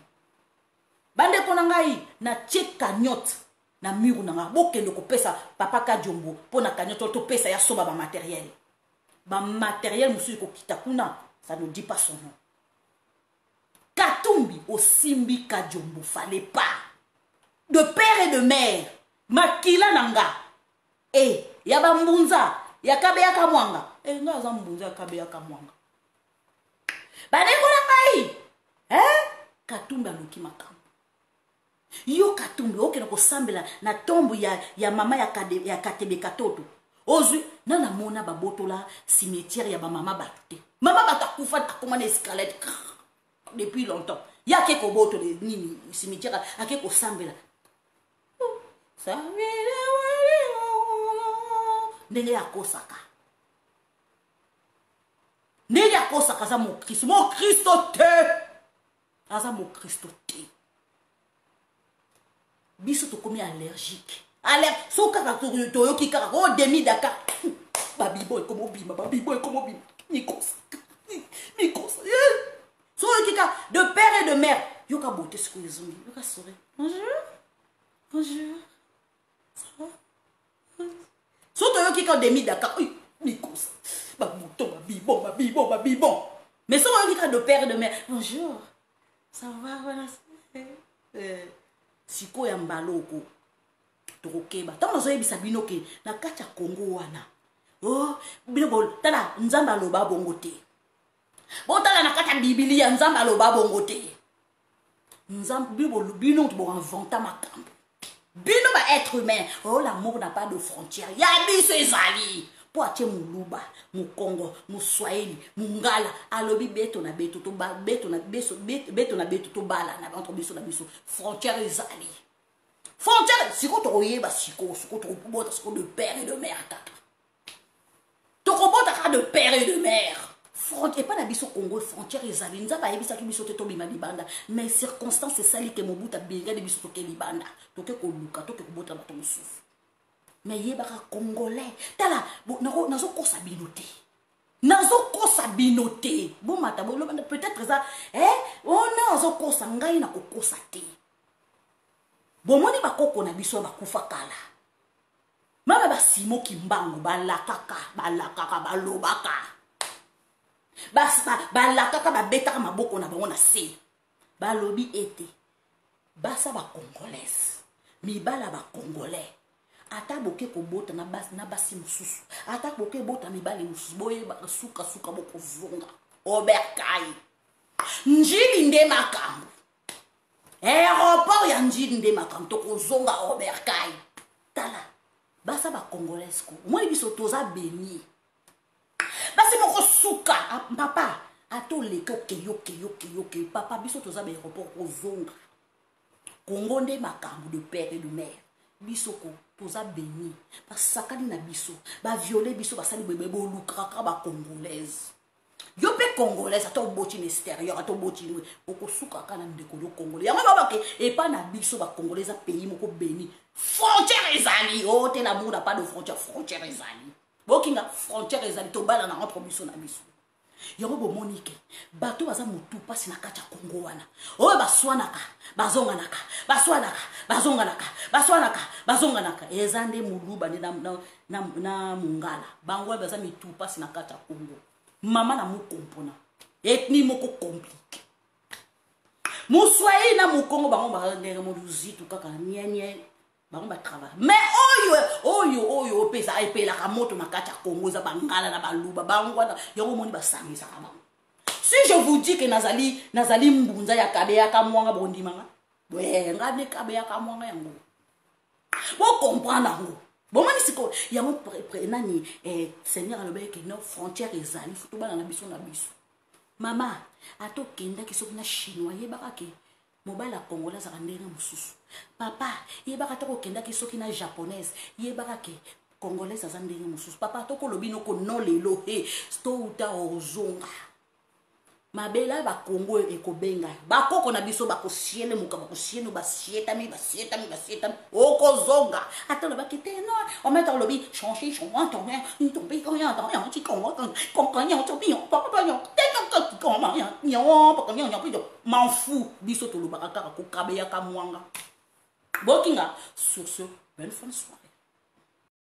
Bande konangai na check cagnotte na muru na bokende ko pesa papa Kajombo pour na cagnotte to pesa ya soba ba matériel. Ba matériel musu ko kitakuna ça ne dit pas son nom. Katumbi au Simbi Kajombo fallait pas de père et de mère makila nanga yaba mbunza ya kabeya ka mwanga nga aza mbunza ya kabeya ka mwanga bandeko na ngai Katumbi aluki makambo yo Katumbi okende kosambela na tombo ya mama ya Katebe Katoto ozwi nana mona babotola cimetière ya bamama bato mama bato akufa akoma na escalade depuis longtemps yake kobotola nini cimetière ake kosambela ndenge yakosaka ndenge yakosaka aza mokristo te aza mokristo te biso tokomi allergique so kaka toyoki kaka demi Dakar babibo ekomobima mikosa so yoki kaka de père et de mère yoka beauté sikoyo ezongi yoka sore bonjour ça va so toyoki kaka demi Dakar mikosa babuto babibon mais so yoki kaka de père et de mère bonjour ça va voilà sikoyo ya mbaloko tokokeba ntango nazoyebisa bino ke na kati ya Kongo wana bino tala nzambe aloba bongo te botala na kati ya bibilia nzambe aloba bongo te nzambe bino boinventa makambo bino être humain l'amour n'a pas de frontière ya biso ezali po atie muluba mukongo muswahili mungala alobi beto na beto tobala na entre biso na biso frontière ezali frontière siko tokoyeba siko tokobota siko de père et de mère kaka tokobota kaka de père et de mère frontière pas na biso Congo frontière ezali nzaba ayebisaki biso te tobima libanda mais circonstance esali ke mobuta benga de biso toke libanda toke koluka toke kobota bato mosusu mais yebaka congolais tala nazokosa bino te bomata bolobanda peut-être ça nazokosa ngai na kokosa te bomoni bakoko na biso bakufa kala mama basimoki mbangu balakaka balobaka balakaka babetaka maboko na bango na se balobi ete basa bacongolaise mibala bacongolais ata boke kobota na basi mosusu ata boke bota mibali mosusu boyeba suka bokozonga oberkai njili nde makambo aéroport ya njili nde makambo tokozonga oberkai tala basa bacongolaise ko omoni biso toza beni basi moko suka papa atoleka okeyoke papa biso toza baéroport kozonga Kongo nde makambo de père et de mère bisoko toza béni basakani na biso baviole biso basali bebe bolukaka bacongolaise yo pe congolaise ata oboti na extérieur ata oboti okosukaka na ndeko yo congolais yango babake epa na biso bacongolaise pays moko béni frontière ezali te l'amour n'a pas de frontière ezali bokinga frontière ezali tobala na entre biso na biso yango bomonike bato baza motu pasi na kati ya Kongo wana oyo baswanaka eza nde muluba nde na mungala bango baza mitu pasi na kati ya Kongo mama na mukompona etni moko compliqué muswai na mukongo bango bazandenge moluzitu kaka nye bango batravaille mais oyo pesa epelaka moto na kati ya Kongo za bangala na baluba bango wana yango moni basangisaka bango si je vous dis que nazali mbunza ya kabeya ka mwanga bondimanga ngane kabeya ka mwanga yango bo comprendre yango bomani siko yango nani seigneur alobe ke no frontière ezali futu bana na biso mama atokenda kisoki na chinois yebaka ke mobala congolais azaka ndenge mosusu papa yebaka to kokenda kisoki na japonaise yebaka ke congolais aza ndenge mosusu papa tokolobi noko no lelo sto uta ozonga mabela bakongo ekobenga bakoko na biso bakosiele muka bakosiele basietami okozonga atalo bakite no on met dans le lobby changer ton tomber quand y a dans petit congo compagnon to bien papa yo teka comment yo papa yo m'en fous biso to lobaka kaka ko kabeya ka mwanga bokinga sur ce belle fin de soirée.